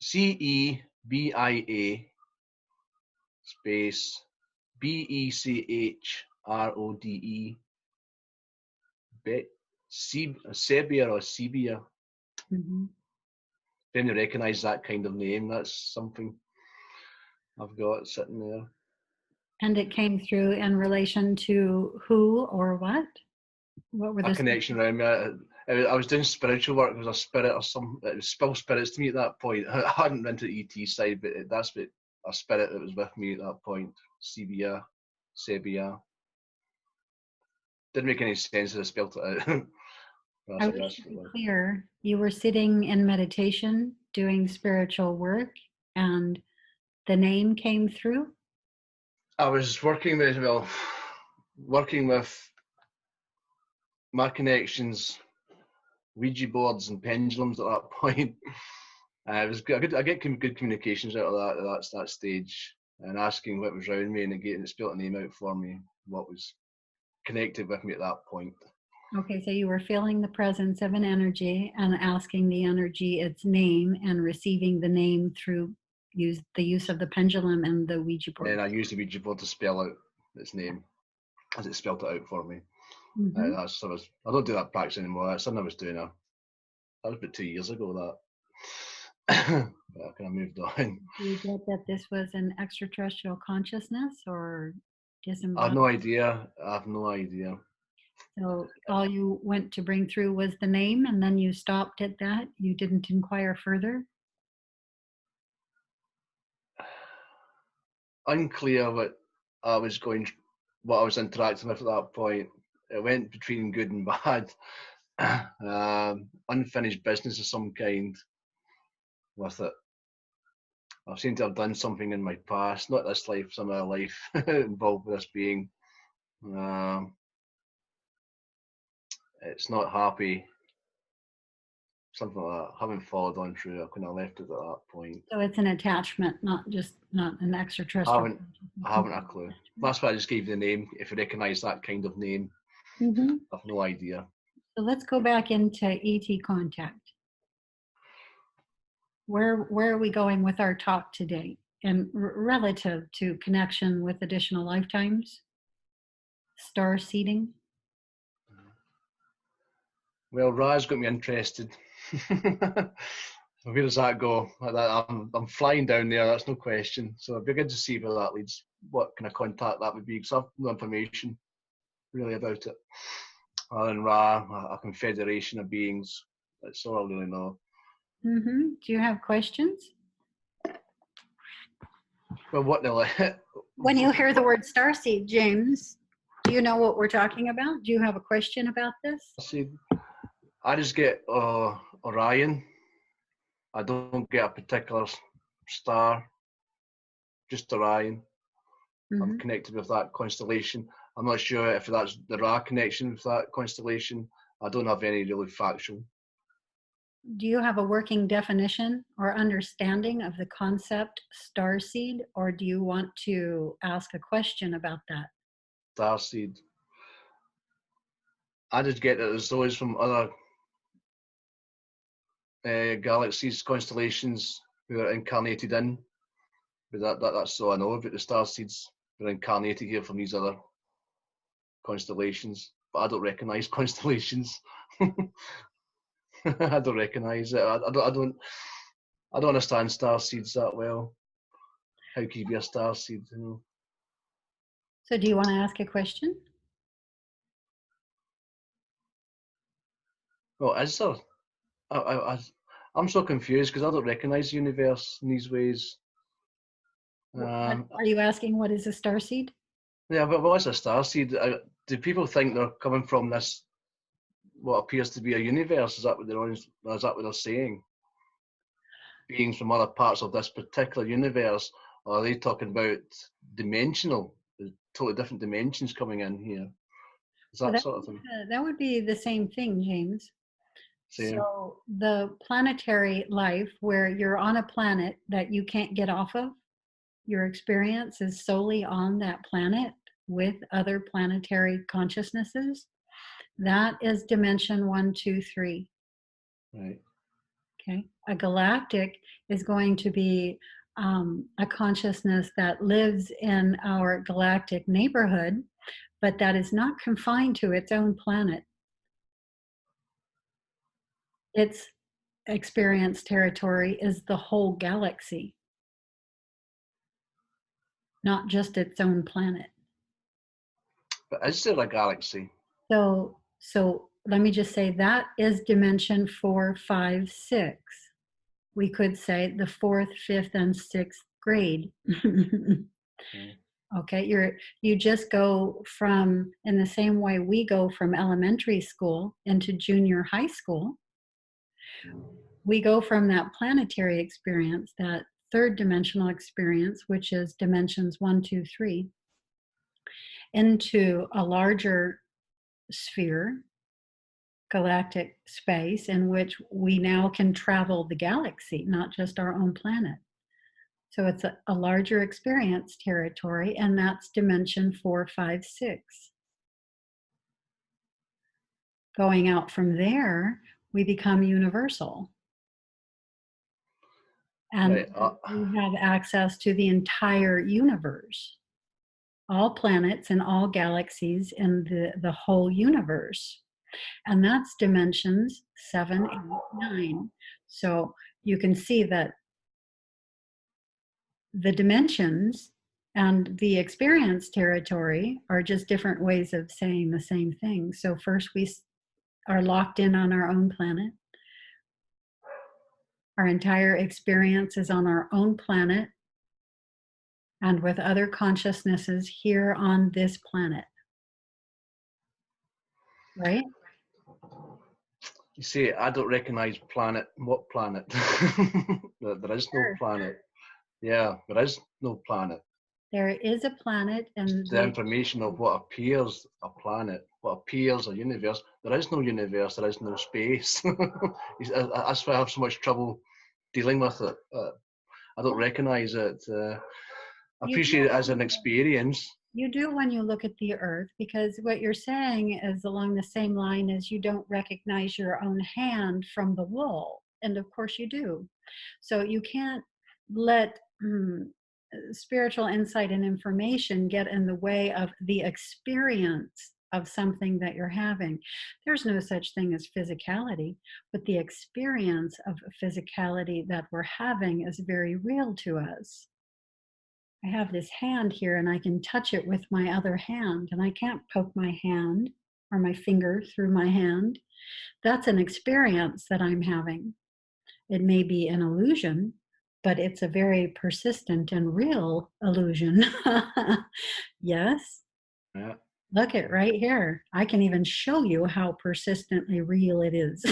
Cebia space Bechrode. Sebia or Sebia. Mm-hmm. If you recognise that kind of name, that's something I've got sitting there. And it came through in relation to who or what? What were the connection around me? I was doing spiritual work. It was a spirit or something. It was still spirits to me at that point. I hadn't been to the ET side, but that's what a spirit that was with me at that point. Sebia. Didn't make any sense as I spelled it out. I was clear. You were sitting in meditation, doing spiritual work, and the name came through? I was working with my connections, Ouija boards and pendulums at that point. I get good communications out of that stage, and asking what was around me, and it spelled a name out for me, what was connected with me at that point. Okay, so you were feeling the presence of an energy and asking the energy its name and receiving the name through the use of the pendulum and the Ouija board. And I used the Ouija board to spell out its name as it spelled it out for me. Mm-hmm. I don't do that practice anymore. That's something I was doing. That was about 2 years ago. That but I kind of moved on. You get that this was an extraterrestrial consciousness or disembodied? I have no idea. So all you went to bring through was the name, and then you stopped at that? You didn't inquire further? Unclear what I was going, what I was interacting with at that point. It went between good and bad. Unfinished business of some kind with it. I seem to have done something in my past, not this life, some other life involved with this being. It's not happy, something like that. I haven't followed on through it. I kind of left it at that point. So it's an attachment, not an I extraterrestrial. haven't a clue. That's why I just gave you the name. If you recognise that kind of name, Mm-hmm. I've no idea. So let's go back into ET contact. Where are we going with our talk today? And relative to connection with additional lifetimes, star seeding. Well, Ra's got me interested. Where does that go? I'm flying down there, that's no question. So it'd be good to see where that leads, what kind of contact that would be, because I've no information really about it. Other than Ra, a confederation of beings. That's all I really know. Mm-hmm. Do you have questions? Well, what the When you hear the word starseed, James, do you know what we're talking about? Do you have a question about this? I just get Orion. I don't get a particular star, just Orion. Mm-hmm. I'm connected with that constellation. I'm not sure if that's the Ra connection with that constellation. I don't have any really factual. Do you have a working definition or understanding of the concept starseed, or do you want to ask a question about that? Starseed. I just get that there's those from other galaxies, constellations who are incarnated in. But that's all I know about the starseeds. They're incarnated here from these other constellations. But I don't recognise constellations. I don't recognise it. I don't understand starseeds that well. How can you be a starseed? You know? So do you want to ask a question? Well, is there? I'm so confused because I don't recognise the universe in these ways. Are you asking what is a starseed? Yeah, but what's a starseed? Do people think they're coming from this, what appears to be a universe? Is that what they're saying? Beings from other parts of this particular universe? Or are they talking about dimensional, totally different dimensions coming in here? Is that sort of thing? That would be the same thing, James. Same. So the planetary life, where you're on a planet that you can't get off of, your experience is solely on that planet with other planetary consciousnesses. That is dimension 1, 2, 3. Right. Okay. A galactic is going to be a consciousness that lives in our galactic neighborhood, but that is not confined to its own planet. Its experience territory is the whole galaxy, not just its own planet. But is there a galaxy? So let me just say that is dimension 4, 5, 6. We could say the 4th, 5th, and 6th grade. Okay, you just go from, in the same way we go from elementary school into junior high school. We go from that planetary experience, that third dimensional experience, which is dimensions 1, 2, 3, into a larger sphere, galactic space, in which we now can travel the galaxy, not just our own planet. So it's a larger experience territory, and that's dimension 4, 5, 6. Going out from there, we become universal. And we have access to the entire universe, all planets and all galaxies in the whole universe. And that's dimensions 7, 8, 9. So you can see that the dimensions And the experience territory are just different ways of saying the same thing. So first we are locked in on our own planet. Our entire experience is on our own planet and with other consciousnesses here on this planet. Right? You see, I don't recognize planet. What planet? There is no Sure. planet. Yeah, there is no planet. There is a planet, and The information of what appears a planet, what appears a universe. There is no universe. There is no space. That's why I have so much trouble dealing with it. I don't recognize it. I you appreciate it as do, an experience. you do when you look at the earth, because what you're saying is along the same line as you don't recognize your own hand from the wool. And of course you do. So you can't let spiritual insight and information get in the way of the experience of something that you're having. There's no such thing as physicality, but the experience of physicality that we're having is very real to us. I have this hand here and I can touch it with my other hand, and I can't poke my hand or my finger through my hand. That's an experience that I'm having. It may be an illusion, but it's a very persistent and real illusion. Yes? Yeah. Look at right here. I can even show you how persistently real it is.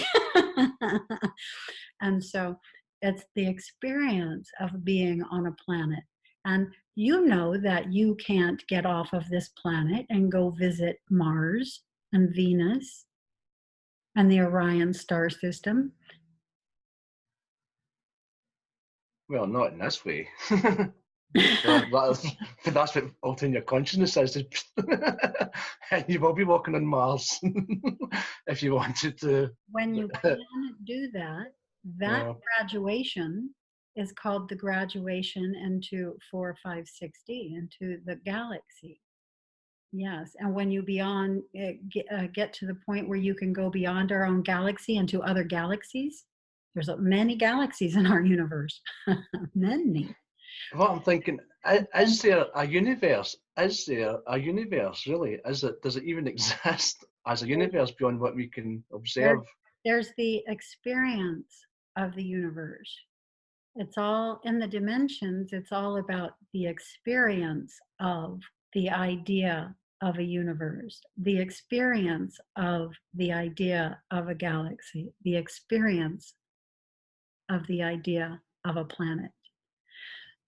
And so it's the experience of being on a planet. And you know that you can't get off of this planet and go visit Mars and Venus and the Orion star system. Well, not in this way. That's what altering your consciousness is. And you will be walking on Mars if you wanted to. When you can do that, that Yeah. graduation is called the graduation into 456D, into the galaxy. Yes, and when you get to the point where you can go beyond our own galaxy into other galaxies, there's many galaxies in our universe, many. What I'm thinking, is there a universe? Is there a universe, really? Is it? Does it even exist as a universe beyond what we can observe? There's the experience of the universe. It's all in the dimensions. It's all about the experience of the idea of a universe, the experience of the idea of a galaxy, the experience of the idea of a planet.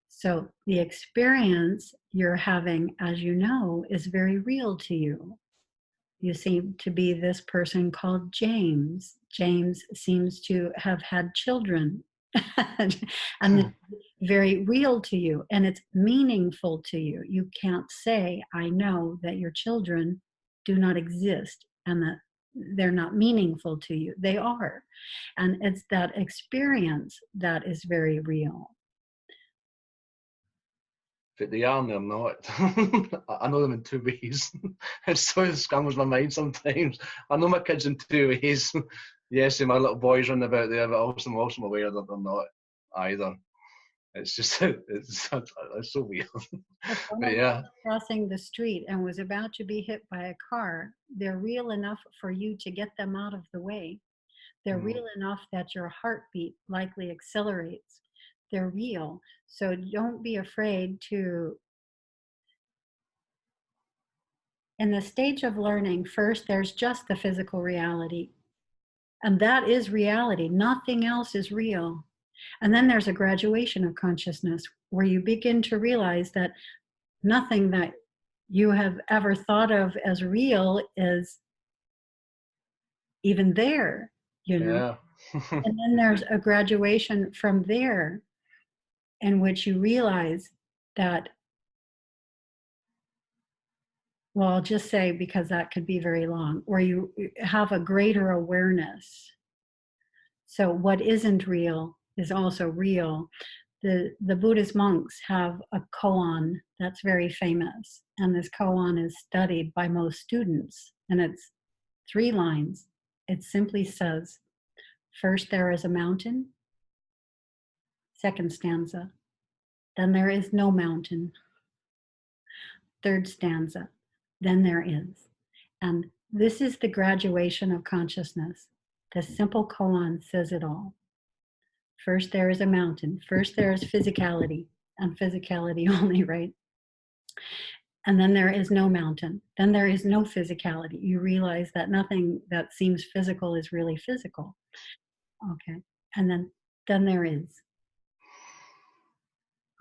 So the experience you're having, as you know, is very real to you. You seem to be this person called James. James seems to have had children. And it's very real to you, and it's meaningful to you. You can't say, I know that your children do not exist and that they're not meaningful to you. They are. And it's that experience that is very real. But they are and they're not. I know them in two ways. It so scrambles my mind sometimes. I know my kids in two ways. Yes, and my little boys running about there, but also I'm also aware that they're not either. It's just it's so weird. But yeah, Crossing the street and was about to be hit by a car, they're real enough for you to get them out of the way. They're real enough that your heartbeat likely accelerates. They're real. So don't be afraid to, in the stage of learning, first there's just the physical reality. And that is reality. Nothing else is real. And then there's a graduation of consciousness where you begin to realize that nothing that you have ever thought of as real is even there, you know. yeah. And then there's a graduation from there in which you realize that, well, I'll just say, because that could be very long, where you have a greater awareness. So what isn't real is also real. The Buddhist monks have a koan that's very famous, and this koan is studied by most students, and it's 3 lines. It simply says, first there is a mountain, second stanza, then there is no mountain, Third stanza, then there is. And this is the graduation of consciousness. The simple koan says it all. First there is a mountain. First there is physicality, and physicality only, right? And then there is no mountain. Then there is no physicality. You realize that nothing that seems physical is really physical. Okay. And then there is.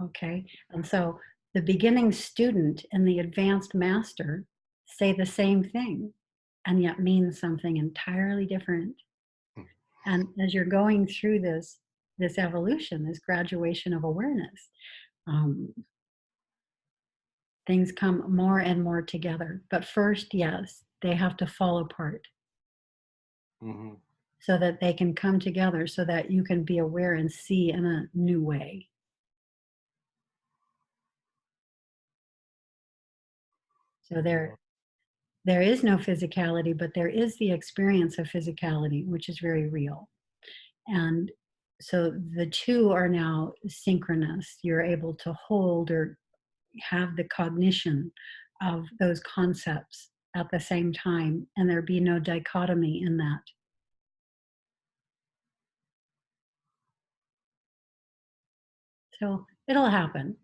Okay. And so the beginning student and the advanced master say the same thing and yet mean something entirely different. And as you're going through this evolution, this graduation of awareness, things come more and more together. But first, yes, they have to fall apart. Mm-hmm. So that they can come together, so that you can be aware and see in a new way. So there is no physicality, but there is the experience of physicality, which is very real. And so the two are now synchronous. You're able to hold or have the cognition of those concepts at the same time, and there be no dichotomy in that. So it'll happen.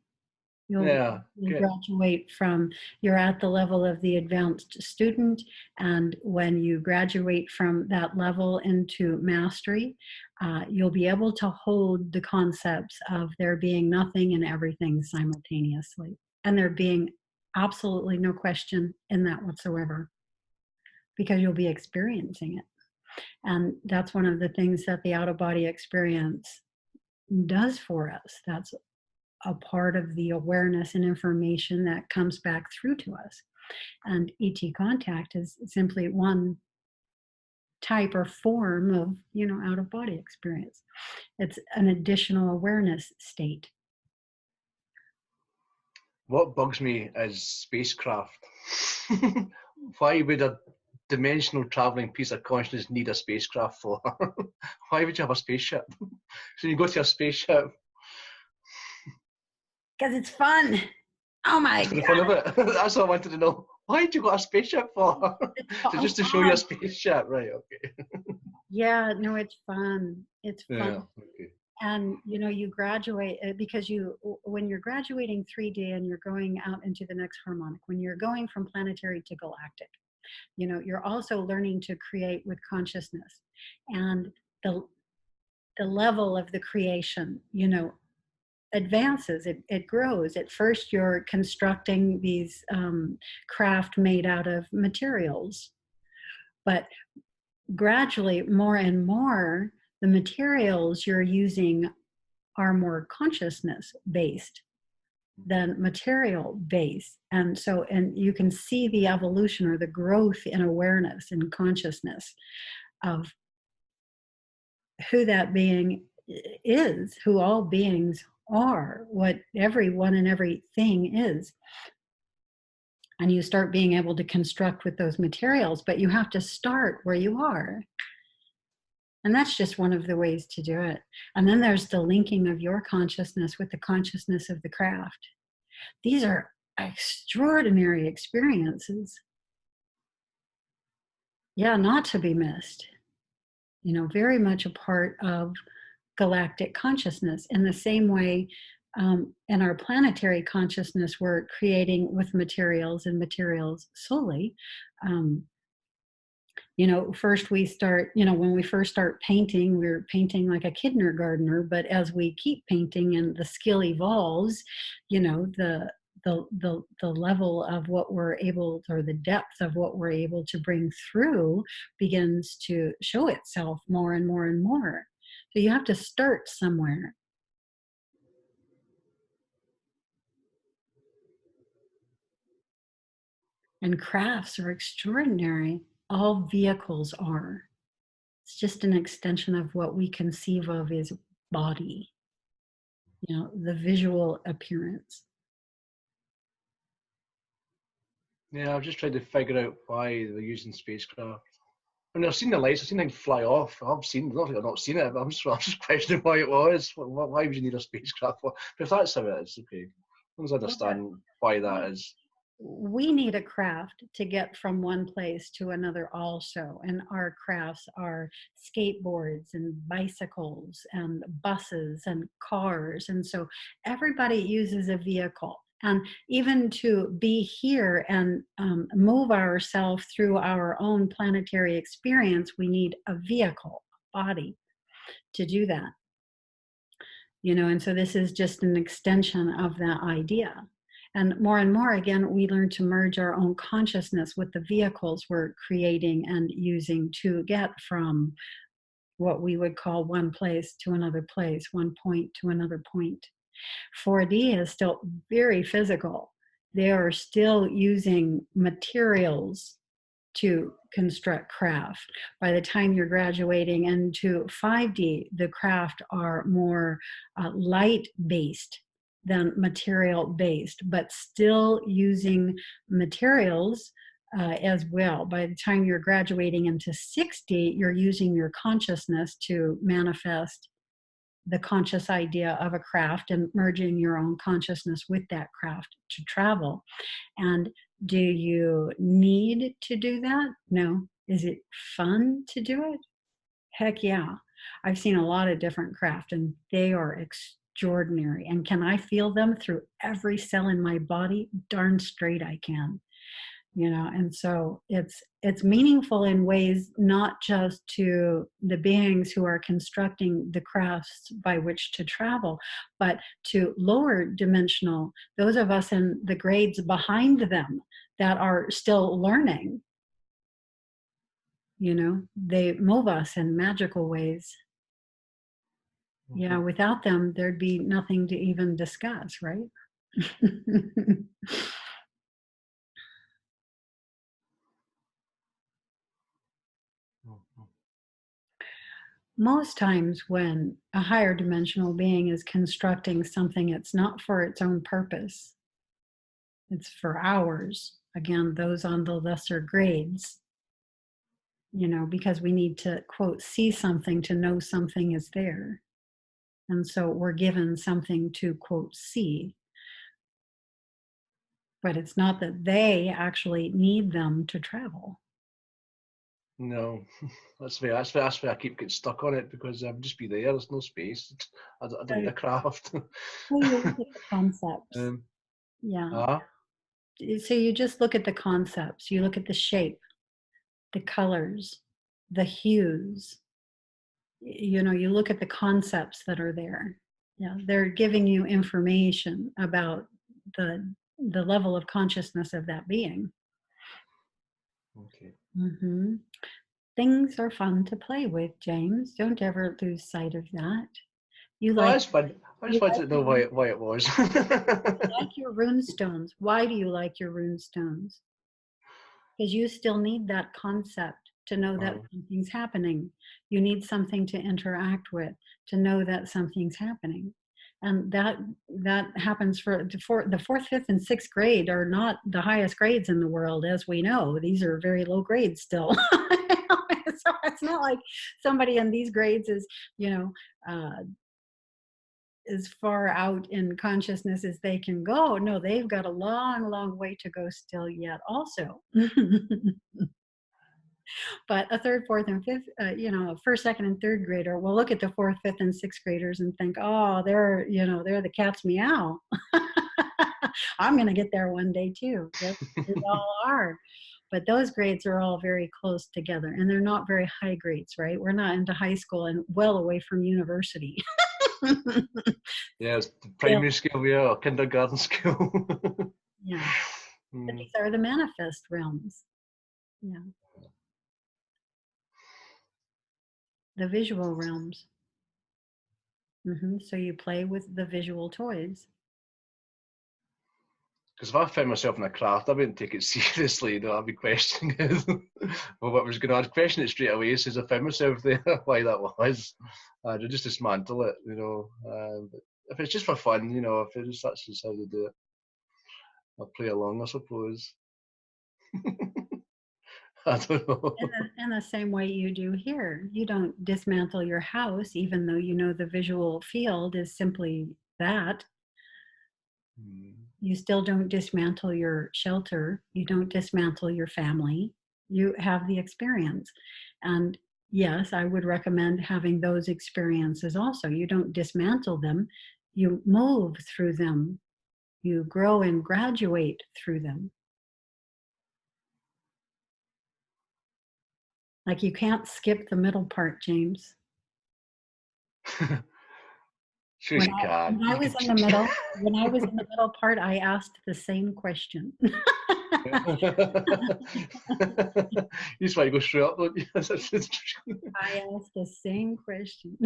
You'll graduate from, you're at the level of the advanced student, and when you graduate from that level into mastery, you'll be able to hold the concepts of there being nothing and everything simultaneously, and there being absolutely no question in that whatsoever, because you'll be experiencing it. And that's one of the things that the out-of-body experience does for us. That's a part of the awareness and information that comes back through to us. And ET contact is simply one type or form of, out-of-body experience. It's an additional awareness state. What bugs me is spacecraft. Why would a dimensional traveling piece of consciousness need a spacecraft for? Why would you have a spaceship? So you go to a spaceship. Because it's fun. Oh my God. Fun of it. That's what I wanted to know. Why did you got a spaceship for? Just to show you a spaceship, right? Okay. Yeah, no, it's fun. It's fun. Yeah, okay. And you graduate because when you're graduating 3D and you're going out into the next harmonic, when you're going from planetary to galactic, you're also learning to create with consciousness, and the level of the creation, advances, it grows. At first you're constructing these craft made out of materials, but gradually more and more the materials you're using are more consciousness based than material based. And you can see the evolution or the growth in awareness and consciousness of who that being is, who all beings are, what everyone and everything is. And you start being able to construct with those materials, but you have to start where you are. And that's just one of the ways to do it. And then there's the linking of your consciousness with the consciousness of the craft. These are extraordinary experiences. Yeah, not to be missed. Very much a part of galactic consciousness. In the same way, in our planetary consciousness, we're creating with materials and materials solely. First we start, when we first start painting, we're painting like a kindergartner, but as we keep painting and the skill evolves, the level of what we're able, or the depth of what we're able to bring through begins to show itself more and more and more. So you have to start somewhere. And crafts are extraordinary. All vehicles are. It's just an extension of what we conceive of as body, the visual appearance. Yeah, I've just tried to figure out why they're using spacecraft. I mean, I've seen the lights, I've seen things fly off. I've not seen it, but I'm just questioning why it was. Why would you need a spacecraft for? But if that's how it is, okay. As long as I understand why that is. we need a craft to get from one place to another also. And our crafts are skateboards and bicycles and buses and cars. And so everybody uses a vehicle. And even to be here and move ourselves through our own planetary experience, we need a vehicle, a body to do that. And so this is just an extension of that idea. And more, again, we learn to merge our own consciousness with the vehicles we're creating and using to get from what we would call one place to another place, one point to another point. 4D is still very physical. They are still using materials to construct craft. By the time you're graduating into 5D, the craft are more light-based than material-based, but still using materials as well. By the time you're graduating into 6D, you're using your consciousness to manifest the conscious idea of a craft and merging your own consciousness with that craft to travel. And do you need to do that? No. Is it fun to do it? Heck yeah. I've seen a lot of different craft and they are extraordinary. And can I feel them through every cell in my body? Darn straight I can. And so it's meaningful in ways not just to the beings who are constructing the crafts by which to travel, but to lower dimensional, those of us in the grades behind them that are still learning. They move us in magical ways. Yeah, without them, there'd be nothing to even discuss, right? Most times when a higher dimensional being is constructing something, it's not for its own purpose. It's for ours. Again, those on the lesser grades, because we need to, quote, see something to know something is there. And so we're given something to, quote, see. But it's not that they actually need them to travel. No, that's where I keep getting stuck on it, because I'd just be there. There's no space. I don't need a craft. Well, you look at the concepts. Yeah. So you just look at the concepts. You look at the shape, the colors, the hues. You look at the concepts that are there. Yeah, they're giving you information about the level of consciousness of that being. Okay. Mm-hmm. Things are fun to play with, James. Don't ever lose sight of that. That's fun. I just wanted to know why it was. You like your rune stones. Why do you like your rune stones? Because you still need that concept to know that something's happening. You need something to interact with to know that something's happening. And that happens for the fourth, fifth, and sixth grade are not the highest grades in the world, as we know. These are very low grades still. So it's not like somebody in these grades is, as far out in consciousness as they can go. No, they've got a long, long way to go still yet also. But a third, fourth, and fifth, first, second, and third grader will look at the fourth, fifth, and sixth graders and think, oh, they're the cat's meow. I'm going to get there one day too. They all are. But those grades are all very close together, and they're not very high grades, right? We're not into high school and well away from university. Yeah, it's the primary school, yeah, or kindergarten school. Yeah. But these are the manifest realms. Yeah. The visual realms. So you play with the visual toys. Because if I found myself in a craft, I wouldn't take it seriously. I'd be questioning it. Well, what was going on? I'd question it straight away. As I found myself there, why that was. I'd just dismantle it, But if it's just for fun, if that's just how they do it, I'll play along, I suppose. I don't know. In the same way you do here. You don't dismantle your house, even though the visual field is simply that. You still don't dismantle your shelter. You don't dismantle your family. You have the experience. And yes, I would recommend having those experiences also. You don't dismantle them, you move through them, you grow and graduate through them. Like you can't skip the middle part, James. Sure you can. When I was in the middle, when I was in the middle part, I asked the same question. You just want to go straight up, don't you? I asked the same question.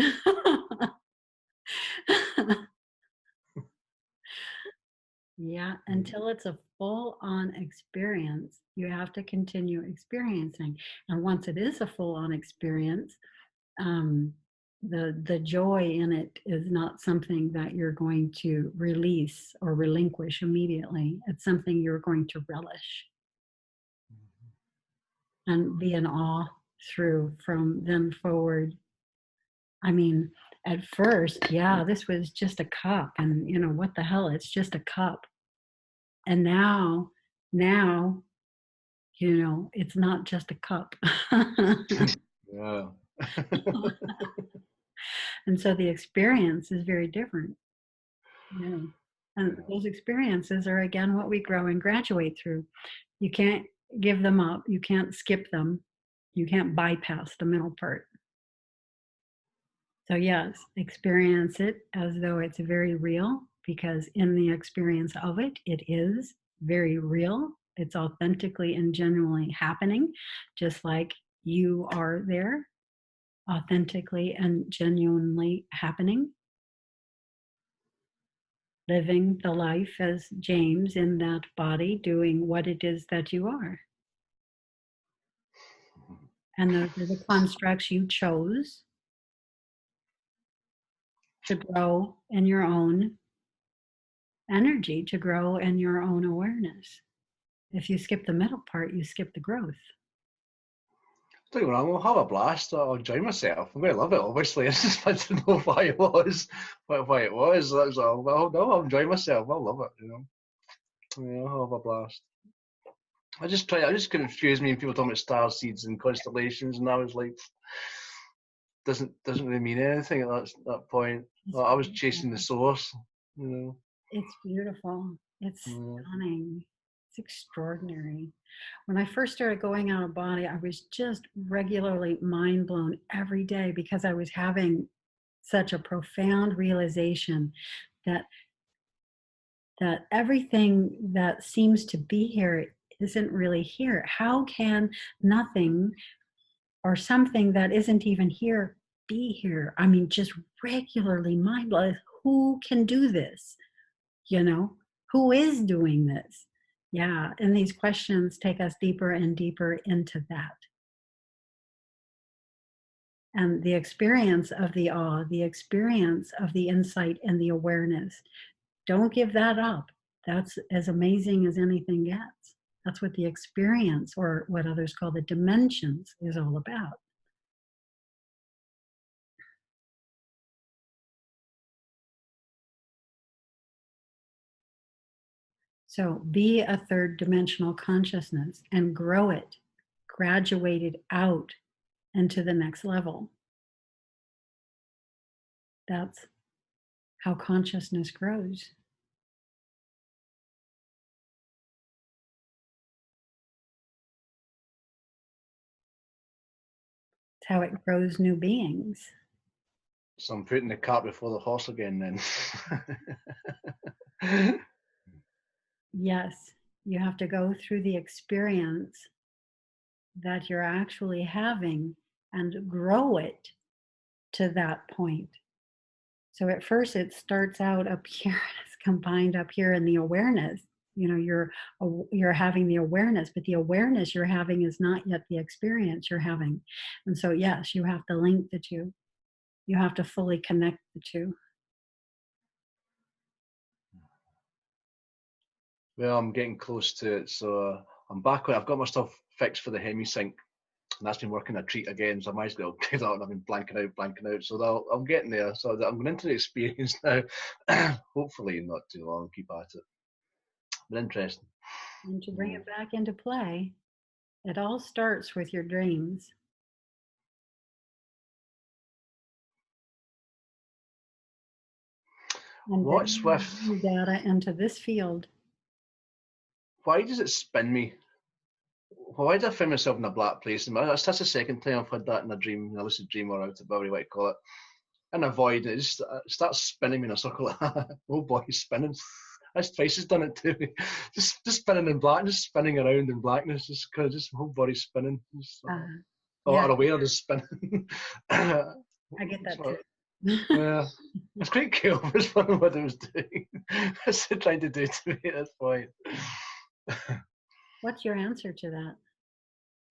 Yeah, until it's a full-on experience, you have to continue experiencing. And once it is a full-on experience, the joy in it is not something that you're going to release or relinquish immediately. It's something you're going to relish and be in awe through from then forward. I mean, at first, yeah, this was just a cup, and you know, what the hell, it's just a cup. And now, you know, it's not just a cup. Yeah. And so the experience is very different. Yeah. And those experiences are again what we grow and graduate through. You can't give them up. You can't skip them. You can't bypass the middle part. So yes, experience it as though it's very real, because in the experience of it, it is very real. It's authentically and genuinely happening, just like you are there, authentically and genuinely happening. Living the life as James in that body, doing what it is that you are. And those are the constructs you chose to grow in your own energy, to grow in your own awareness. If you skip the middle part, you skip the growth. Don't get me wrong, I'll have a blast. I'll enjoy myself. I'm going to love it, obviously. I just want to know why it was. Why it was. That's all. Well, no, I'll enjoy myself. I'll love it, you know. Yeah, I'll have a blast. I just confuse me when people talk about star seeds and constellations, and I was like, doesn't really mean anything at that point. Well, I was chasing the source, you know. It's beautiful. It's stunning. It's extraordinary. When I first started going out of body, I was just regularly mind blown every day, because I was having such a profound realization that everything that seems to be here isn't really here. How can nothing or something that isn't even here be here? I mean, just regularly mind blown. Who can do this? You know, who is doing this? Yeah, and these questions take us deeper and deeper into that. And the experience of the awe, the experience of the insight and the awareness, don't give that up. That's as amazing as anything gets. That's what the experience, or what others call the dimensions, is all about. So be a third dimensional consciousness and grow it, graduate it out into the next level. That's how consciousness grows. It's how it grows new beings. So I'm putting the cart before the horse again then. Yes, you have to go through the experience that you're actually having and grow it to that point. So at first it starts out up here, it's combined up here in the awareness. You know, you're having the awareness, but the awareness you're having is not yet the experience you're having. And so yes, you have to link the two. You have to fully connect the two. Well, I'm getting close to it, so I'm back on. I've got my stuff fixed for the hemisync, and that's been working a treat again. So I might as well get out, and I've been blanking out. So I'm getting there. So I'm going into the experience now. Hopefully, not too long. Keep at it. been interesting. And to bring it back into play, it all starts with your dreams. And What's bringing with, your data into this field. why does it spin me? Why do I find myself in a black place? That's the second time I've had that in a dream, in a lucid dream, or whatever you want to call it. In a void, and it just starts spinning me in a circle. Oh boy, he's spinning. That's twice has done it to me. Just spinning in black, just spinning around in blackness, just kind of just whole body spinning. Just, Yeah, or aware of the spinning. I get that too. Yeah, it's quite cool. It's funny what it was doing. What's it trying to do to me at this point? What's your answer to that?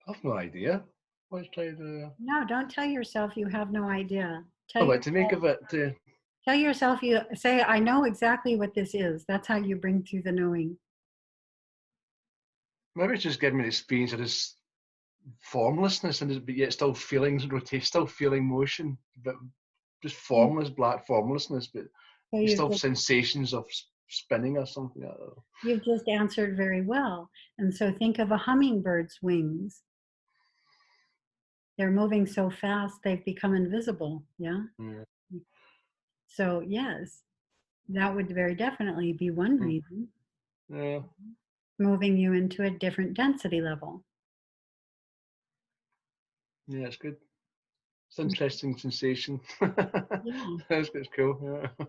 I've no idea. What's trying to? No, don't tell yourself you have no idea. Tell What to make of it? Tell yourself, you say, I know exactly what this is. That's how you bring through the knowing. Maybe it's just giving me the experience of this formlessness, but yet still feeling rotate, still feeling motion, but just formless, black formlessness, but So you still have sensations of spinning or something. I don't know. You've just answered very well. And so think of a hummingbird's wings. They're moving so fast, they've become invisible. Yeah. So yes, that would very definitely be one reason. Yeah. Moving you into a different density level. Yeah, it's good. It's an interesting sensation. Yeah. It's cool. Yeah.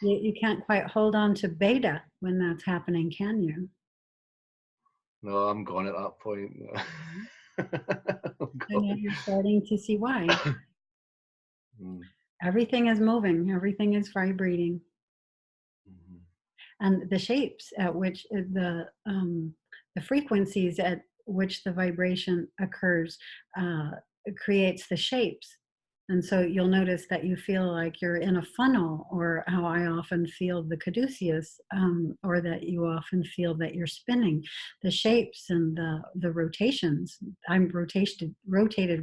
You can't quite hold on to beta when that's happening, can you? No, I'm gone at that point. And now you're starting to see why. Everything is moving, everything is vibrating. And the shapes at which the frequencies at which the vibration occurs creates the shapes. And so you'll notice that you feel like you're in a funnel, or how I often feel the caduceus, or that you often feel that you're spinning. The shapes and the rotations, I'm rotated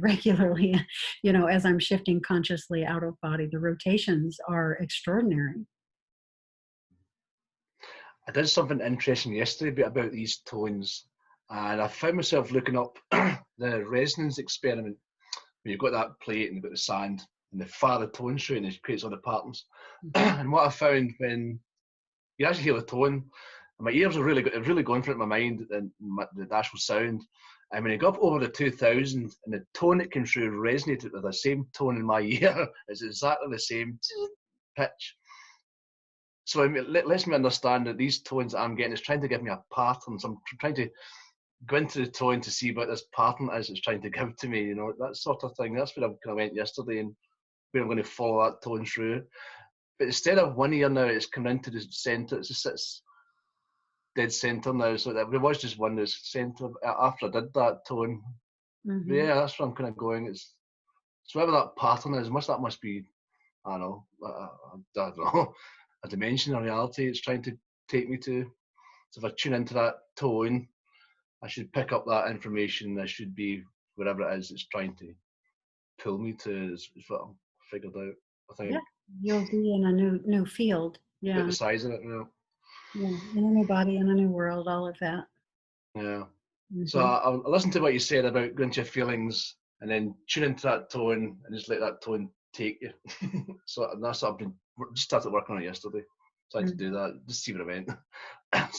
regularly, as I'm shifting consciously out of body. The rotations are extraordinary. I did something interesting yesterday about these tones, and I found myself looking up the resonance experiment. You've got that plate and you've got the sand, and the farther the tone through, and it creates all the patterns. And what I found, when you actually hear the tone, and my ears are really going for it in my mind, and the actual sound. And when you go up over the 2000, and the tone that came through resonated with the same tone in my ear, it's exactly the same pitch. So it lets me understand that these tones that I'm getting is trying to give me a pattern. So I'm trying to go into the tone to see what this pattern is it's trying to give to me, that sort of thing. That's where I kind of went yesterday, and where I'm going to follow that tone through. But instead of one ear now, it's coming into the centre. It just sits dead centre now. So there was just one that's centre after I did that tone. But yeah, that's where I'm kind of going. It's so whatever that pattern is, that must be, I don't know, I don't know, a dimension of reality it's trying to take me to. So if I tune into that tone, I should pick up that information. I should be wherever it is it's trying to pull me to. Is what I've figured out. I think. Yeah, you'll be in a new field. Yeah. Get the size of it now. Yeah, in a new body, in a new world, all of that. Yeah. So I listened to what you said about going to your feelings and then tune into that tone and just let that tone take you. So that's what I've been just started working on it yesterday. So I had to do that, just see where it went. So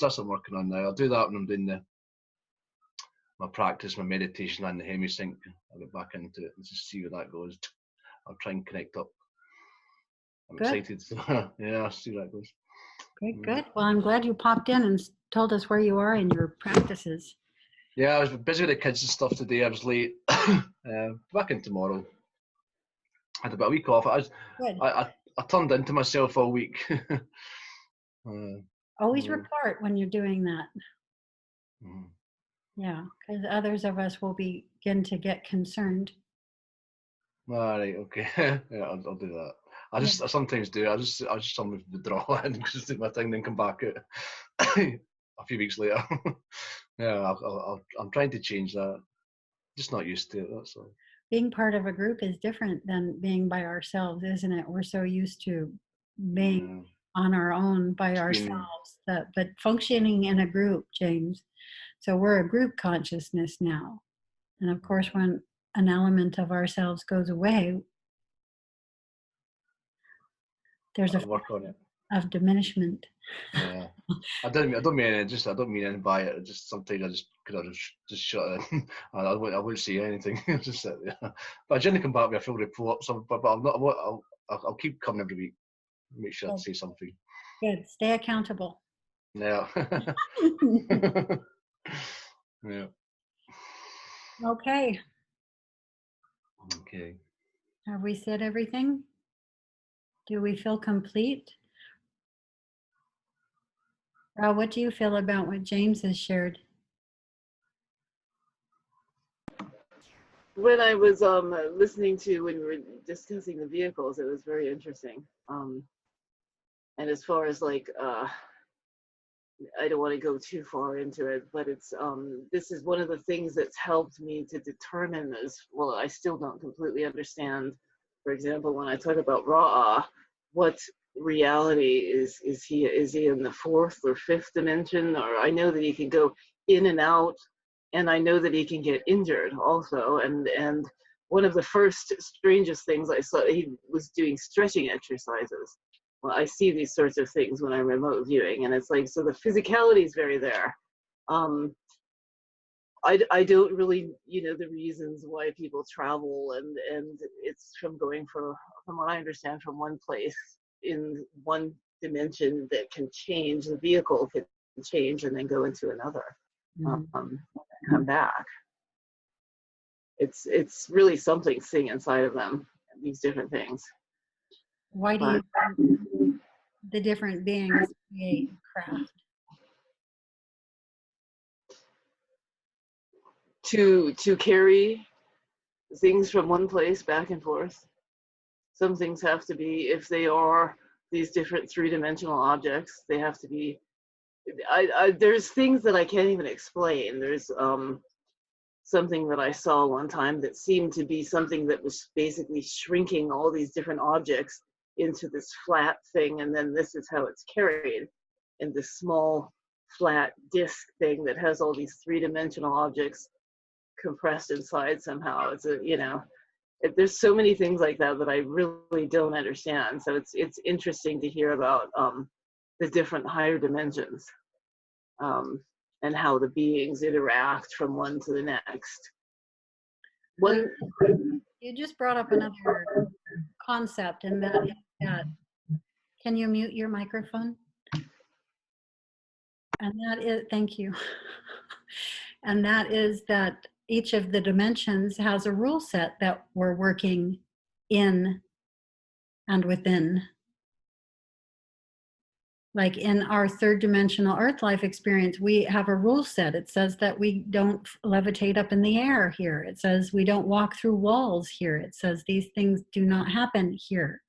that's what I'm working on now. I'll do that when I'm doing my practice, my meditation and the hemisync. I'll get back into it and just see where that goes. I'll try and connect up. I'm excited. Yeah, I'll see where that goes. Good. Well, I'm glad you popped in and told us where you are in your practices. Yeah, I was busy with the kids and stuff today. I was late. Back in tomorrow. I had about a week off. I turned into myself all week. Always report when you're doing that. Yeah, because others of us will begin to get concerned. All right, okay. Yeah, I'll do that. I sometimes do. I just sometimes withdraw and just do my thing, then come back out a few weeks later. Yeah, I'm trying to change that. Just not used to it. That's all. Being part of a group is different than being by ourselves, isn't it? We're so used to being on our own by Screen. ourselves, but functioning in a group, James. So we're a group consciousness now. And of course, when an element of ourselves goes away, there's a I'll work on it. of diminishment. Yeah. I don't mean it. I don't mean anything by it. Just sometimes I just could have just shut it. I wouldn't say anything. Just sit there. But I generally come back with a full report. So, but I'm not. I'll keep coming every week. Make sure I say something. Good. Stay accountable. Yeah. Yeah. Okay. Okay. Have we said everything? Do we feel complete? Rob, what do you feel about what James has shared? When I was listening to when we were discussing the vehicles, it was very interesting. And as far as like I don't want to go too far into it, but it's this is one of the things that's helped me to determine as well. I still don't completely understand. For example, when I talk about Ra, what reality is he? Is he in the fourth or fifth dimension? Or I know that he can go in and out, and I know that he can get injured also. And one of the first strangest things I saw, he was doing stretching exercises. Well, I see these sorts of things when I'm remote viewing, and it's like, so the physicality is very there. I don't really, the reasons why people travel, and it's from going from what I understand, from one place in one dimension that can change, the vehicle can change and then go into another, come back. It's really something sitting inside of them, these different things. Why do you think the different beings create craft? To carry things from one place back and forth. Some things have to be, if they are these different three-dimensional objects, they have to be, there's things that I can't even explain. There's something that I saw one time that seemed to be something that was basically shrinking all these different objects into this flat thing, and then this is how it's carried in this small flat disc thing that has all these three-dimensional objects compressed inside somehow. It's there's so many things like that that I really don't understand. So it's interesting to hear about the different higher dimensions, and how the beings interact from one to the next. You just brought up another concept, and that is that, can you mute your microphone? And that is, thank you. And that is that each of the dimensions has a rule set that we're working in and within. Like in our third dimensional Earth life experience, we have a rule set. It says that we don't levitate up in the air here. It says we don't walk through walls here. It says these things do not happen here.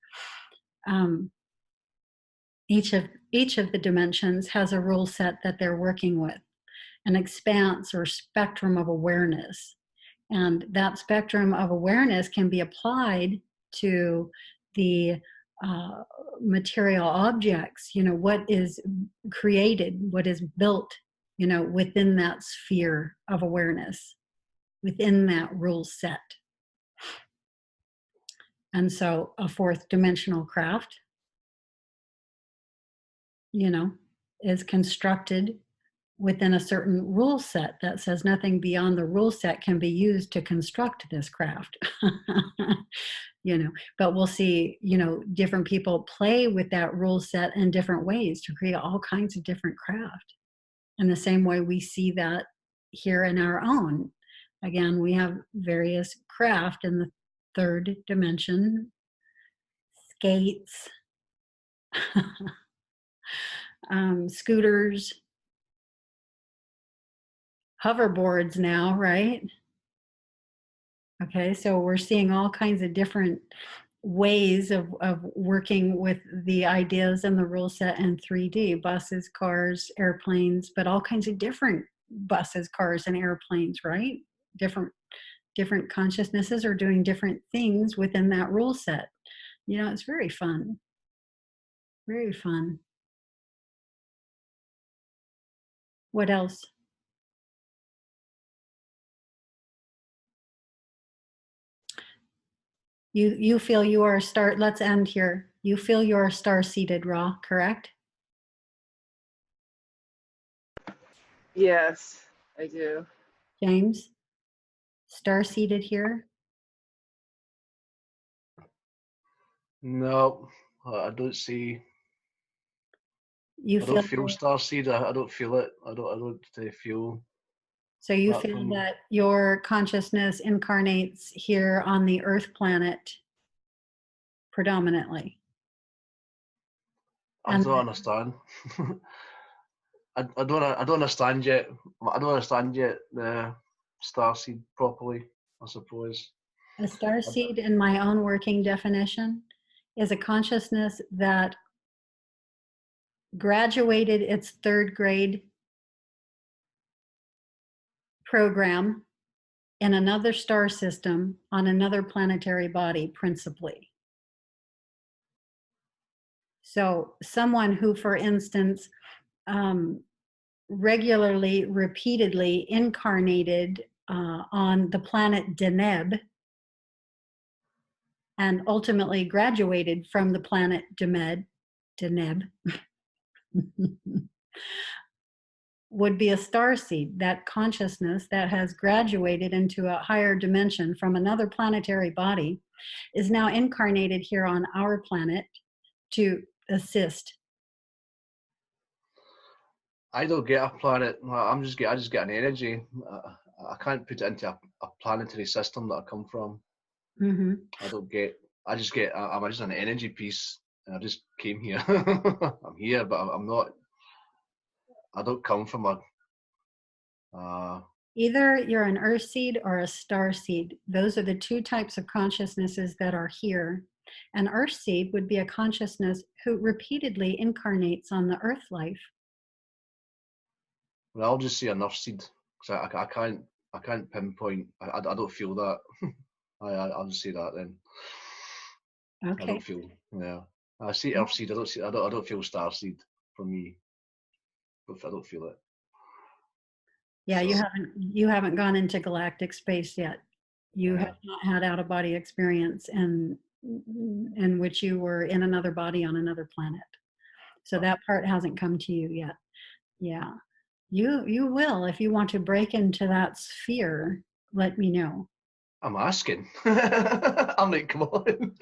Each of the dimensions has a rule set that they're working with, an expanse or spectrum of awareness. And that spectrum of awareness can be applied to the material objects, what is created, what is built, within that sphere of awareness, within that rule set. And so a fourth dimensional craft, is constructed within a certain rule set that says nothing beyond the rule set can be used to construct this craft. But we'll see, different people play with that rule set in different ways to create all kinds of different craft. In the same way we see that here in our own. Again, we have various craft in the third dimension, skates, scooters, hoverboards now, right? Okay, so we're seeing all kinds of different ways of working with the ideas and the rule set in 3D, buses, cars, airplanes, but all kinds of different buses, cars, and airplanes, right? Different consciousnesses are doing different things within that rule set. It's very fun. Very fun. What else? You feel you are star. Let's end here. You feel you are star-seated, Ra, correct? Yes, I do. James, star-seated here? No, I don't see. You I don't feel feel starseed. I don't feel it. I don't feel so you that feel from. that your consciousness incarnates here on the Earth planet predominantly. I And don't understand. I don't understand yet. I don't understand yet the starseed properly, I suppose. a star seed, in my own working definition, is a consciousness that graduated its third grade program in another star system on another planetary body, principally. So, someone who, for instance, regularly, repeatedly incarnated on the planet Deneb and ultimately graduated from the planet Deneb, would be a starseed, that consciousness that has graduated into a higher dimension from another planetary body is now incarnated here on our planet to assist. I don't get a planet. I just get an energy. I can't put it into a planetary system that I come from. Mm-hmm. I don't get. I just get. I'm just an energy piece, and I just came here. I'm here, but I'm not. I don't come from a. Either you're an earth seed or a star seed. Those are the two types of consciousnesses that are here. An earth seed would be a consciousness who repeatedly incarnates on the earth life. Well, I'll just say a nurse seed because I can't pinpoint. I don't feel that. I'll just say that then. I Okay. don't feel. Yeah, I see earth seed. I don't see. I don't feel star seed for me. I don't feel it. Yeah, So, you haven't gone into galactic space yet. You yeah. have not had out of body experience in which you were in another body on another planet. So that part hasn't come to you yet. Yeah. You will if you want to break into that sphere, let me know. I'm asking. I'm like, come on.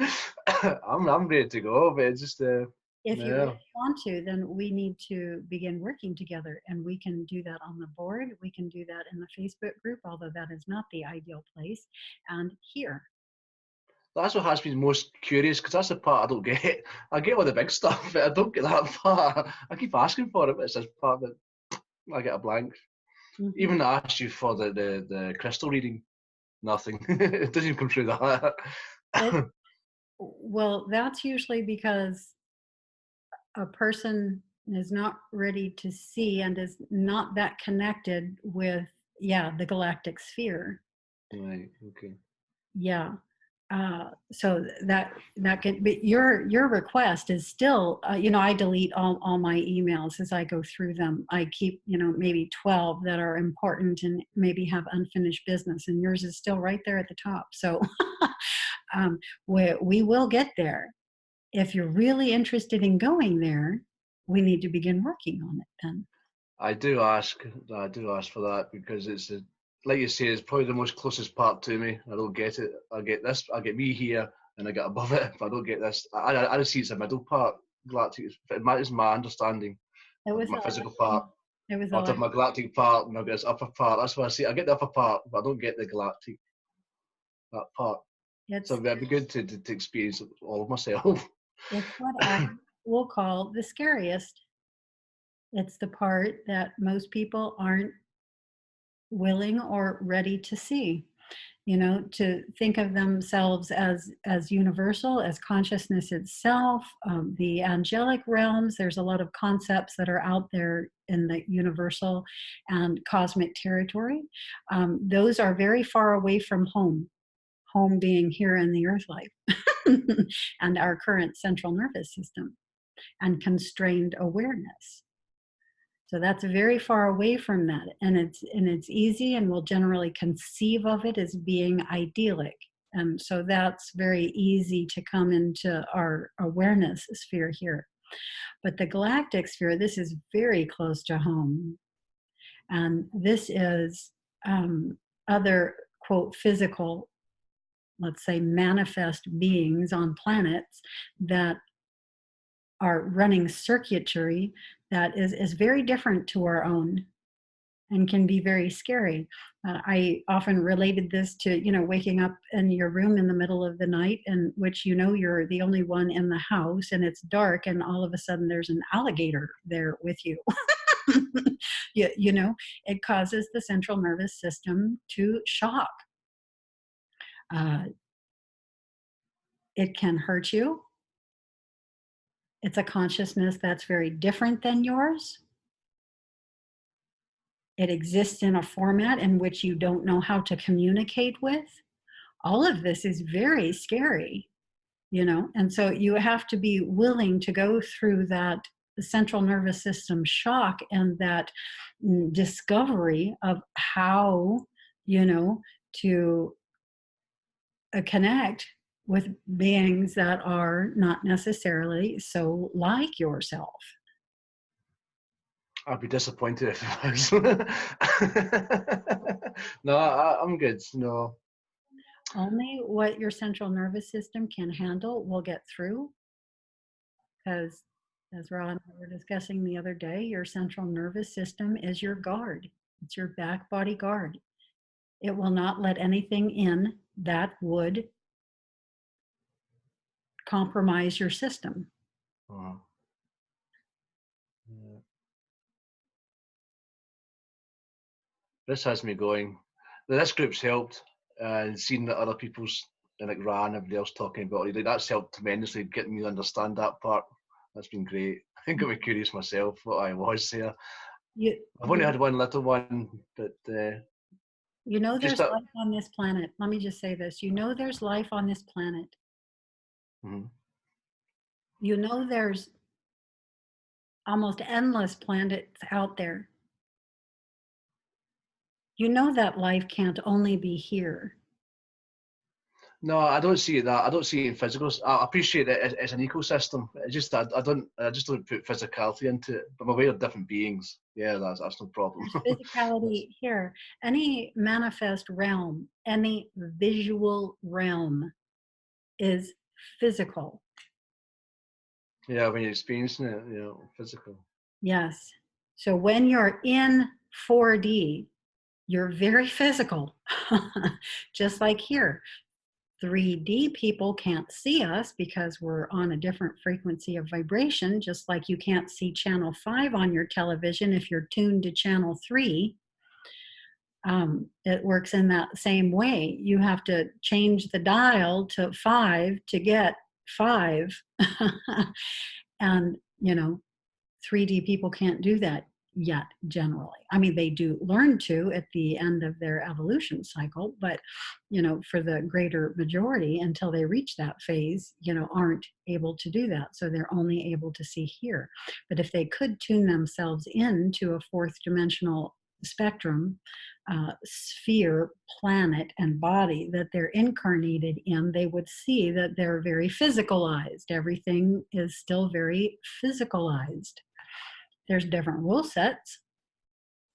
I'm ready to go, but it's just If you yeah. really want to, then we need to begin working together, and we can do that on the board. We can do that in the Facebook group, although that is not the ideal place, and here. That's what has me most curious because that's the part I don't get. I get all the big stuff, but I don't get that part. I keep asking for it, but it's this part that I get a blank. Mm-hmm. Even I asked you for the crystal reading, nothing. It doesn't even come through that. Well, that's usually because a person is not ready to see and is not that connected with, the galactic sphere. Right. Okay. Yeah. So that can, but your request is still, I delete all my emails as I go through them. I keep, maybe 12 that are important and maybe have unfinished business, and yours is still right there at the top. So we will get there. If you're really interested in going there, we need to begin working on it then. I do ask for that because like you say, it's probably the most closest part to me. I don't get it. I get this. I get me here, and I get above it. If I don't get this, I just see it's a middle part. Galactic is my understanding It of was my physical part. it was Part of my galactic part, and I've got this upper part. That's what I see. I get the upper part, but I don't get the galactic that part. So it'd be good to experience all of myself. It's what I will call the scariest. It's the part that most people aren't willing or ready to see. To think of themselves as universal, as consciousness itself, the angelic realms. There's a lot of concepts that are out there in the universal and cosmic territory. Those are very far away from home. Home being here in the earth life and our current central nervous system. and constrained awareness. So that's very far away from that. And it's easy, and we'll generally conceive of it as being idyllic. And so that's very easy to come into our awareness sphere here. But the galactic sphere, this is very close to home. And this is other, quote, physical, let's say, manifest beings on planets that are running circuitry that is very different to our own and can be very scary. I often related this to, waking up in your room in the middle of the night, in which you're the only one in the house and it's dark, and all of a sudden there's an alligator there with you. It causes the central nervous system to shock. It can hurt you. It's a consciousness that's very different than yours. It exists in a format in which you don't know how to communicate with. All of this is very scary, and so you have to be willing to go through that central nervous system shock and that discovery of how, to connect with beings that are not necessarily so like yourself. I'd be disappointed if it was. No, I'm good. No. Only what your central nervous system can handle will get through. Because, as Ron and I were discussing the other day, your central nervous system is your guard. It's your back body guard. It will not let anything in that would compromise your system. Yeah. This has me going. This group's helped, and seeing that other people's, like Ran, everybody else talking about it, that's helped tremendously, getting me to understand that part. That's been great. I think got me curious myself what I was here. I've only had one little one, but there's life on this planet. Let me just say this. There's life on this planet. Mm-hmm. There's almost endless planets out there. That life can't only be here. No, I don't see it that. I don't see it in physicals. I appreciate it as an ecosystem. It's just I just don't put physicality into it. But I'm aware of different beings. Yeah, that's no problem. Physicality here. Any manifest realm, any visual realm is physical. Yeah, when you're experiencing it, physical. Yes. So when you're in 4D, you're very physical. Just like here. 3D people can't see us because we're on a different frequency of vibration, just like you can't see channel 5 on your television if you're tuned to channel 3. It works in that same way. You have to change the dial to 5 to get 5. And, 3D people can't do that yet, generally. I mean, they do learn to at the end of their evolution cycle, but, for the greater majority, until they reach that phase, aren't able to do that. So they're only able to see here. But if they could tune themselves into a fourth dimensional spectrum, sphere, planet, and body that they're incarnated in, they would see that they're very physicalized. Everything is still very physicalized. There's different rule sets.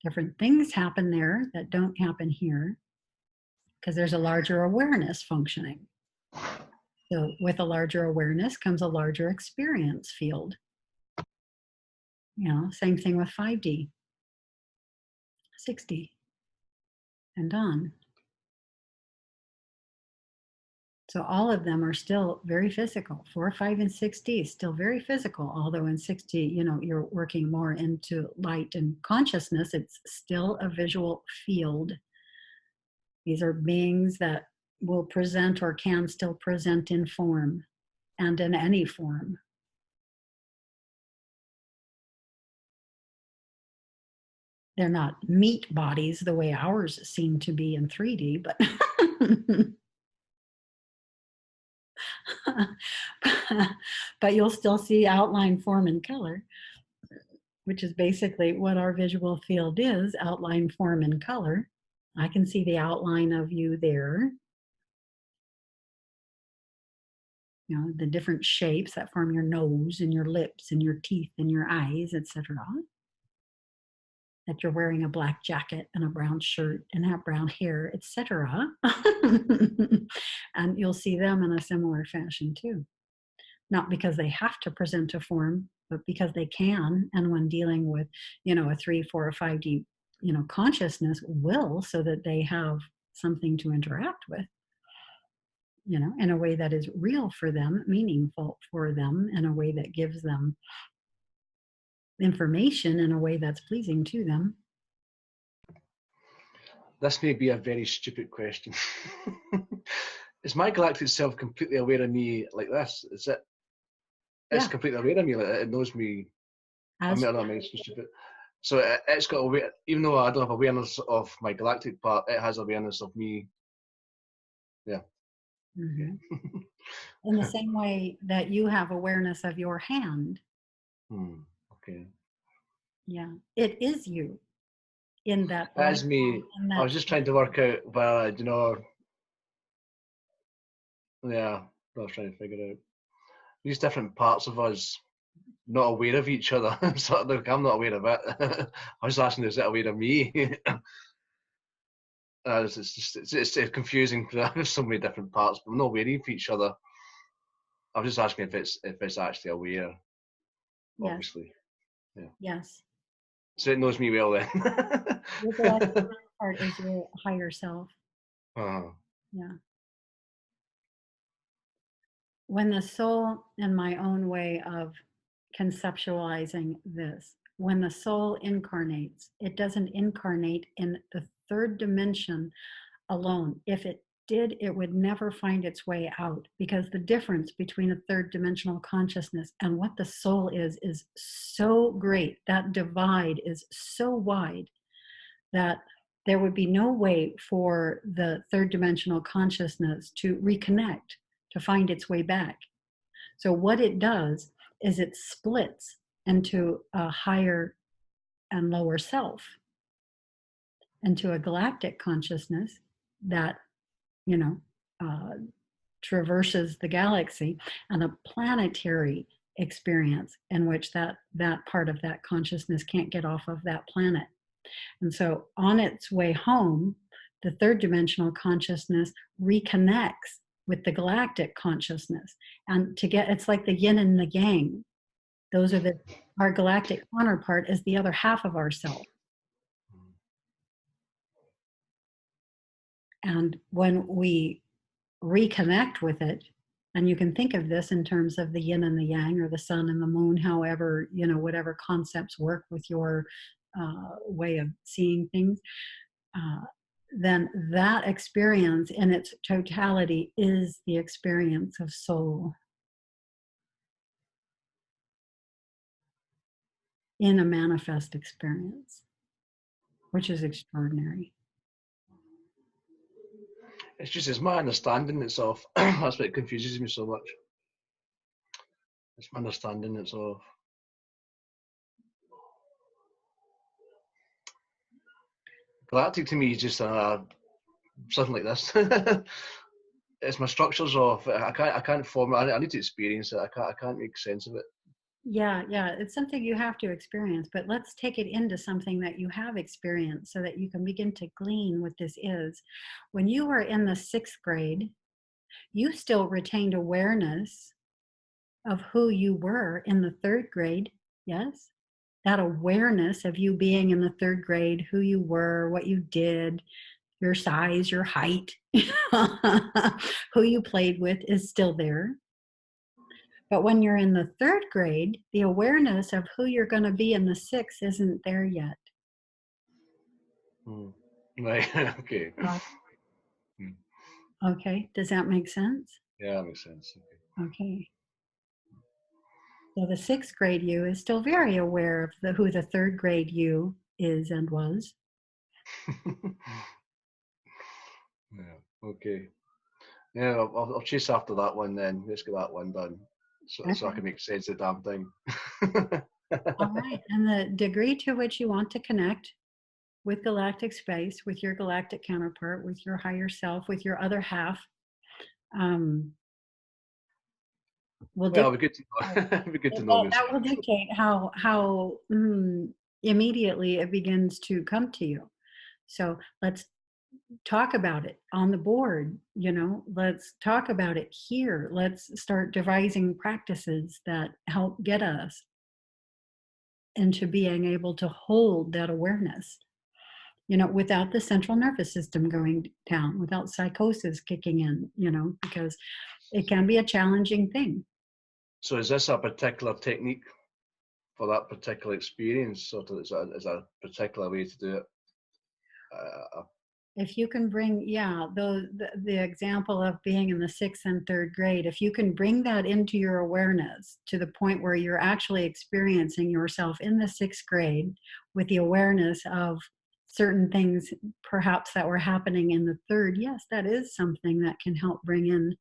Different things happen there that don't happen here because there's a larger awareness functioning. So with a larger awareness comes a larger experience field. Same thing with 5D, 6D, and on. So all of them are still very physical. 4, 5, and 6D is still very physical, although in 6D, you're working more into light and consciousness. It's still a visual field. These are beings that will present or can still present in form and in any form. They're not meat bodies the way ours seem to be in 3D, but But you'll still see outline, form, and color, which is basically what our visual field is: outline, form, and color. I can see the outline of you there. You know, the different shapes that form your nose and your lips and your teeth and your eyes, etc. That you're wearing a black jacket and a brown shirt and have brown hair, etc. And you'll see them in a similar fashion too. Not because they have to present a form, but because they can. And when dealing with, you know, a 3, 4, or 5D, you know, consciousness will, so that they have something to interact with, you know, in a way that is real for them, meaningful for them, in a way that gives them information in a way that's pleasing to them. This may be a very stupid question. Is my galactic self completely aware of me like this? Is it? It's Yeah. completely aware of me. Like, it knows me. I As mean, I don't know, it's stupid. So it's got aware, even though I don't have awareness of my galactic part, it has awareness of me. Yeah. Mhm. In the same way that you have awareness of your hand. Okay. Yeah, it is you in that That's light, me. in I that. was just trying to work out where, you know, yeah, I was trying to figure out these different parts of us not aware of each other. So like, I'm not aware of it. I was asking, is it aware of me? It's just it's confusing because there's so many different parts, but I'm not aware of each other. I was just asking if it's actually aware. Yes, Obviously, yeah. yes. So it knows me well then. Your galactic part is your higher self. uh, Yeah. When the soul, in my own way of conceptualizing this, when the soul incarnates, it doesn't incarnate in the third dimension alone. If it did, it would never find its way out, because the difference between a third dimensional consciousness and what the soul is so great. That divide is so wide that there would be no way for the third dimensional consciousness to reconnect, to find its way back. So what it does is it splits into a higher and lower self, into a galactic consciousness that, you know, traverses the galaxy, and a planetary experience in which that part of that consciousness can't get off of that planet. And so on its way home, the third dimensional consciousness reconnects with the galactic consciousness. And to get, it's like the yin and the yang. Those are our galactic counterpart is the other half of ourself. And when we reconnect with it, and you can think of this in terms of the yin and the yang, or the sun and the moon, however, you know, whatever concepts work with your way of seeing things, then that experience in its totality is the experience of soul in a manifest experience, which is extraordinary. it's just it's my understanding that's off. That's what confuses me so much. It's my understanding that's off. Galactic to me is just something like this. It's my structures off. I can't form it. I need to experience it. I can't make sense of it. Yeah, it's something you have to experience, but let's take it into something that you have experienced so that you can begin to glean what this is. When you were in the 6th grade, you still retained awareness of who you were in the 3rd grade, yes? That awareness of you being in the 3rd grade, who you were, what you did, your size, your height, who you played with is still there. But when you're in the 3rd grade, the awareness of who you're going to be in the 6th isn't there yet. Right. Okay. Okay. Does that make sense? Yeah, that makes sense. Okay. So the 6th grade you is still very aware of who the 3rd grade you is and was. Yeah. Okay. Yeah, I'll chase after that one then. Let's get that one done, so I can make sense of the damn thing. All right. And the degree to which you want to connect with galactic space, with your galactic counterpart, with your higher self, with your other half, will Well, it'd be good to know. It'd be good to know. that will dictate how immediately it begins to come to you. So let's talk about it on the board. Let's talk about it here. Let's start devising practices that help get us into being able to hold that awareness, without the central nervous system going down, without psychosis kicking in, because it can be a challenging thing. So is this a particular technique for that particular experience, or is a particular way to do it? If you can bring, the example of being in the 6th and 3rd grade, if you can bring that into your awareness to the point where you're actually experiencing yourself in the 6th grade with the awareness of certain things perhaps that were happening in the 3rd, yes, that is something that can help bring in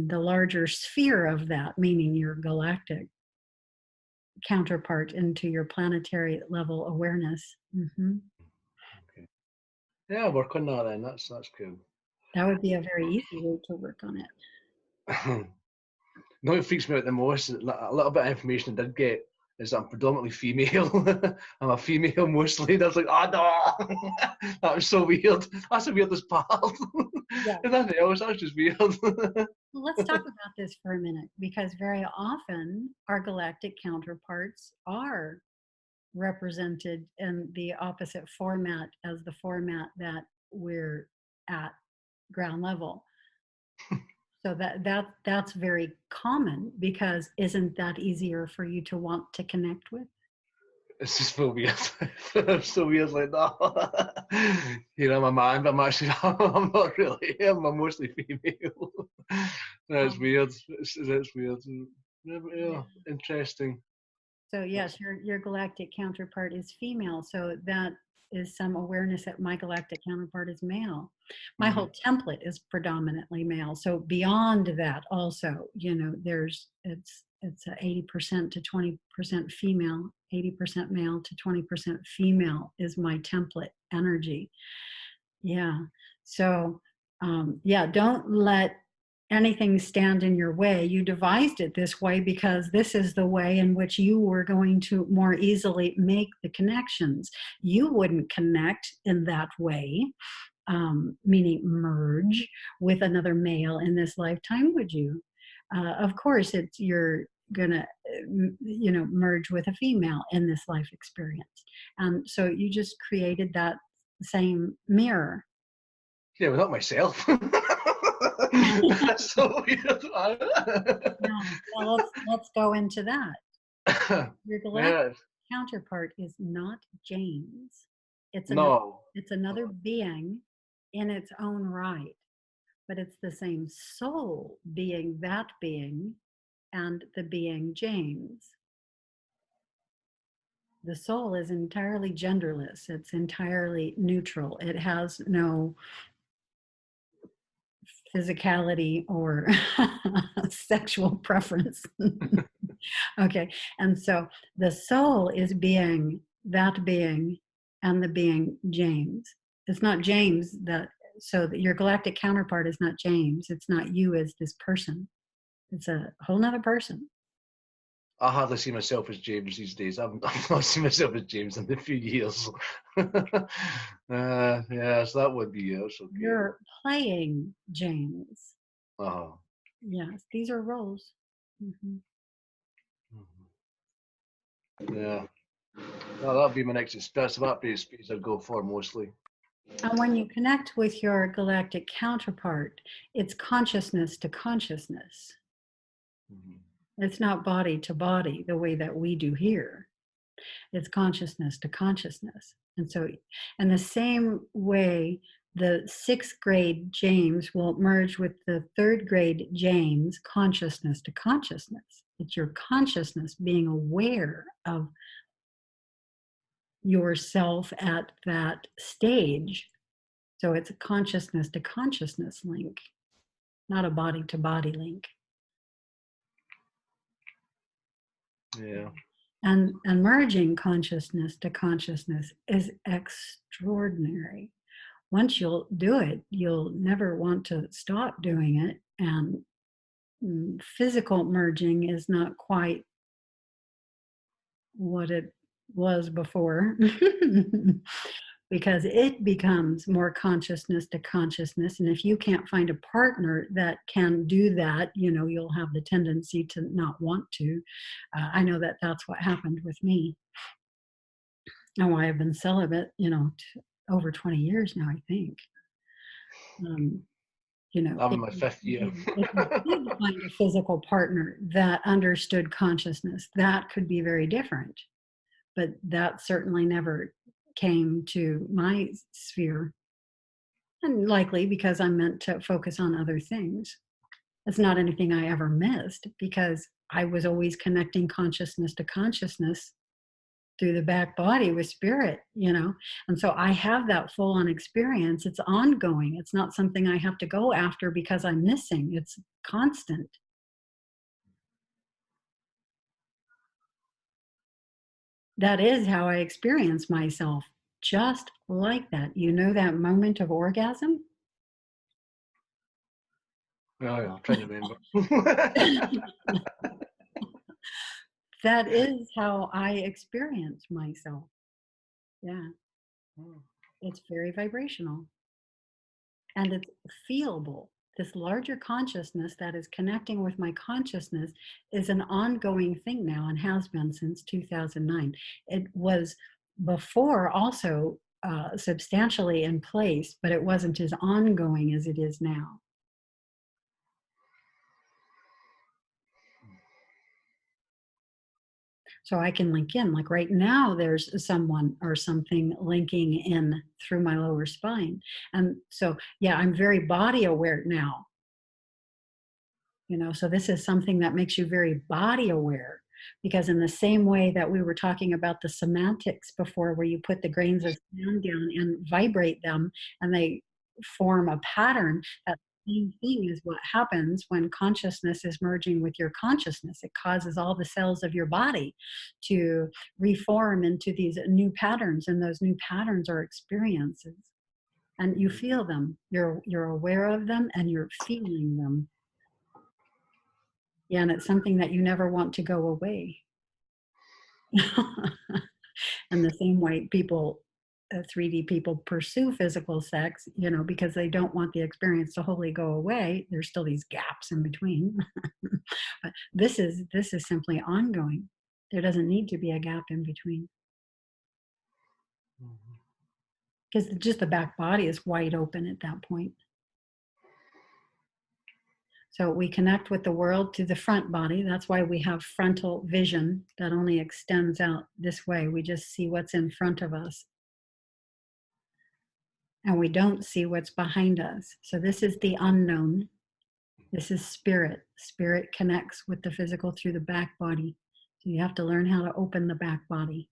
the larger sphere of that, meaning your galactic counterpart, into your planetary level awareness. Okay. Yeah, work on that then. That's good. That would be a very easy way to work on it. No, it freaks me out the most. A little bit of information I did get is that I'm predominantly female. I'm a female mostly. And I was like, oh no, that was so weird. That's the weirdest part. Yeah. And nothing else, that's just weird. Well, let's talk about this for a minute, because very often our galactic counterparts are represented in the opposite format as the format that we're at ground level. So that's very common, because isn't that easier for you to want to connect with? It's just so weird. It's so weird, like that. I'm a man, but I'm actually I'm not really. I'm mostly female. That's weird. It's weird. Yeah, interesting. So yes, your galactic counterpart is female. So that is some awareness that my galactic counterpart is male. My whole template is predominantly male. So beyond that, also, it's a 80% to 20% female, 80% male to 20% female is my template energy. Yeah. So don't let anything stand in your way. You devised it this way because this is the way in which you were going to more easily make the connections. You wouldn't connect in that way, meaning merge with another male in this lifetime, would you? Of course, you're gonna merge with a female in this life experience, and so you just created that same mirror. Yeah, well, not myself. That's so weird. Now let's go into that. Your galactic counterpart is not James. It's another being in its own right, but it's the same soul being that being and the being James. The soul is entirely genderless. It's entirely neutral. It has no physicality or sexual preference. Okay. And so the soul is being that being and the being James. It's not James so that your galactic counterpart is not James. It's not you as this person. It's a whole nother person. I hardly see myself as James these days. I've not seen myself as James in a few years. So that would be it. Okay. You're playing James. Uh-huh. Yes, these are roles. Yeah. Well, that'll be my next experience. So that'll be the space I'd go for mostly. And when you connect with your galactic counterpart, it's consciousness to consciousness. It's not body to body the way that we do here. It's consciousness to consciousness. And so, in the same way, the 6th grade James will merge with the 3rd grade James, consciousness to consciousness. It's your consciousness being aware of yourself at that stage So it's a consciousness to consciousness link, not a body to body link. Yeah. And merging consciousness to consciousness is extraordinary. Once you'll do it, you'll never want to stop doing it. And physical merging is not quite what it was before. Because it becomes more consciousness to consciousness. And if you can't find a partner that can do that, you'll have the tendency to not want to. I know that that's what happened with me. And why I've been celibate, over 20 years now, I think. I'm in my 5th year. If you did find a physical partner that understood consciousness, that could be very different. But that certainly never came to my sphere. And likely because I'm meant to focus on other things. It's not anything I ever missed because I was always connecting consciousness to consciousness through the back body with spirit, And so I have that full on experience. It's ongoing. It's not something I have to go after because I'm missing. It's constant. That is how I experience myself, just like that. That moment of orgasm? Oh, yeah, I'm trying to remember. That is how I experience myself. Yeah. It's very vibrational. And it's feelable. This larger consciousness that is connecting with my consciousness is an ongoing thing now and has been since 2009. It was before also substantially in place, but it wasn't as ongoing as it is now. So I can link in, like right now, there's someone or something linking in through my lower spine. And so, yeah, I'm very body aware now. So this is something that makes you very body aware, because in the same way that we were talking about the semantics before, where you put the grains of sand down and vibrate them and they form a pattern, that same thing is what happens when consciousness is merging with your consciousness. It causes all the cells of your body to reform into these new patterns, and those new patterns are experiences. And you feel them. You're aware of them and you're feeling them. Yeah, and it's something that you never want to go away. And the same way people, 3D people pursue physical sex, because they don't want the experience to wholly go away. There's still these gaps in between. But this is simply ongoing. There doesn't need to be a gap in between. Because just the back body is wide open at that point. So we connect with the world through the front body. That's why we have frontal vision that only extends out this way. We just see what's in front of us. And we don't see what's behind us. So this is the unknown. This is spirit. Spirit connects with the physical through the back body. So you have to learn how to open the back body.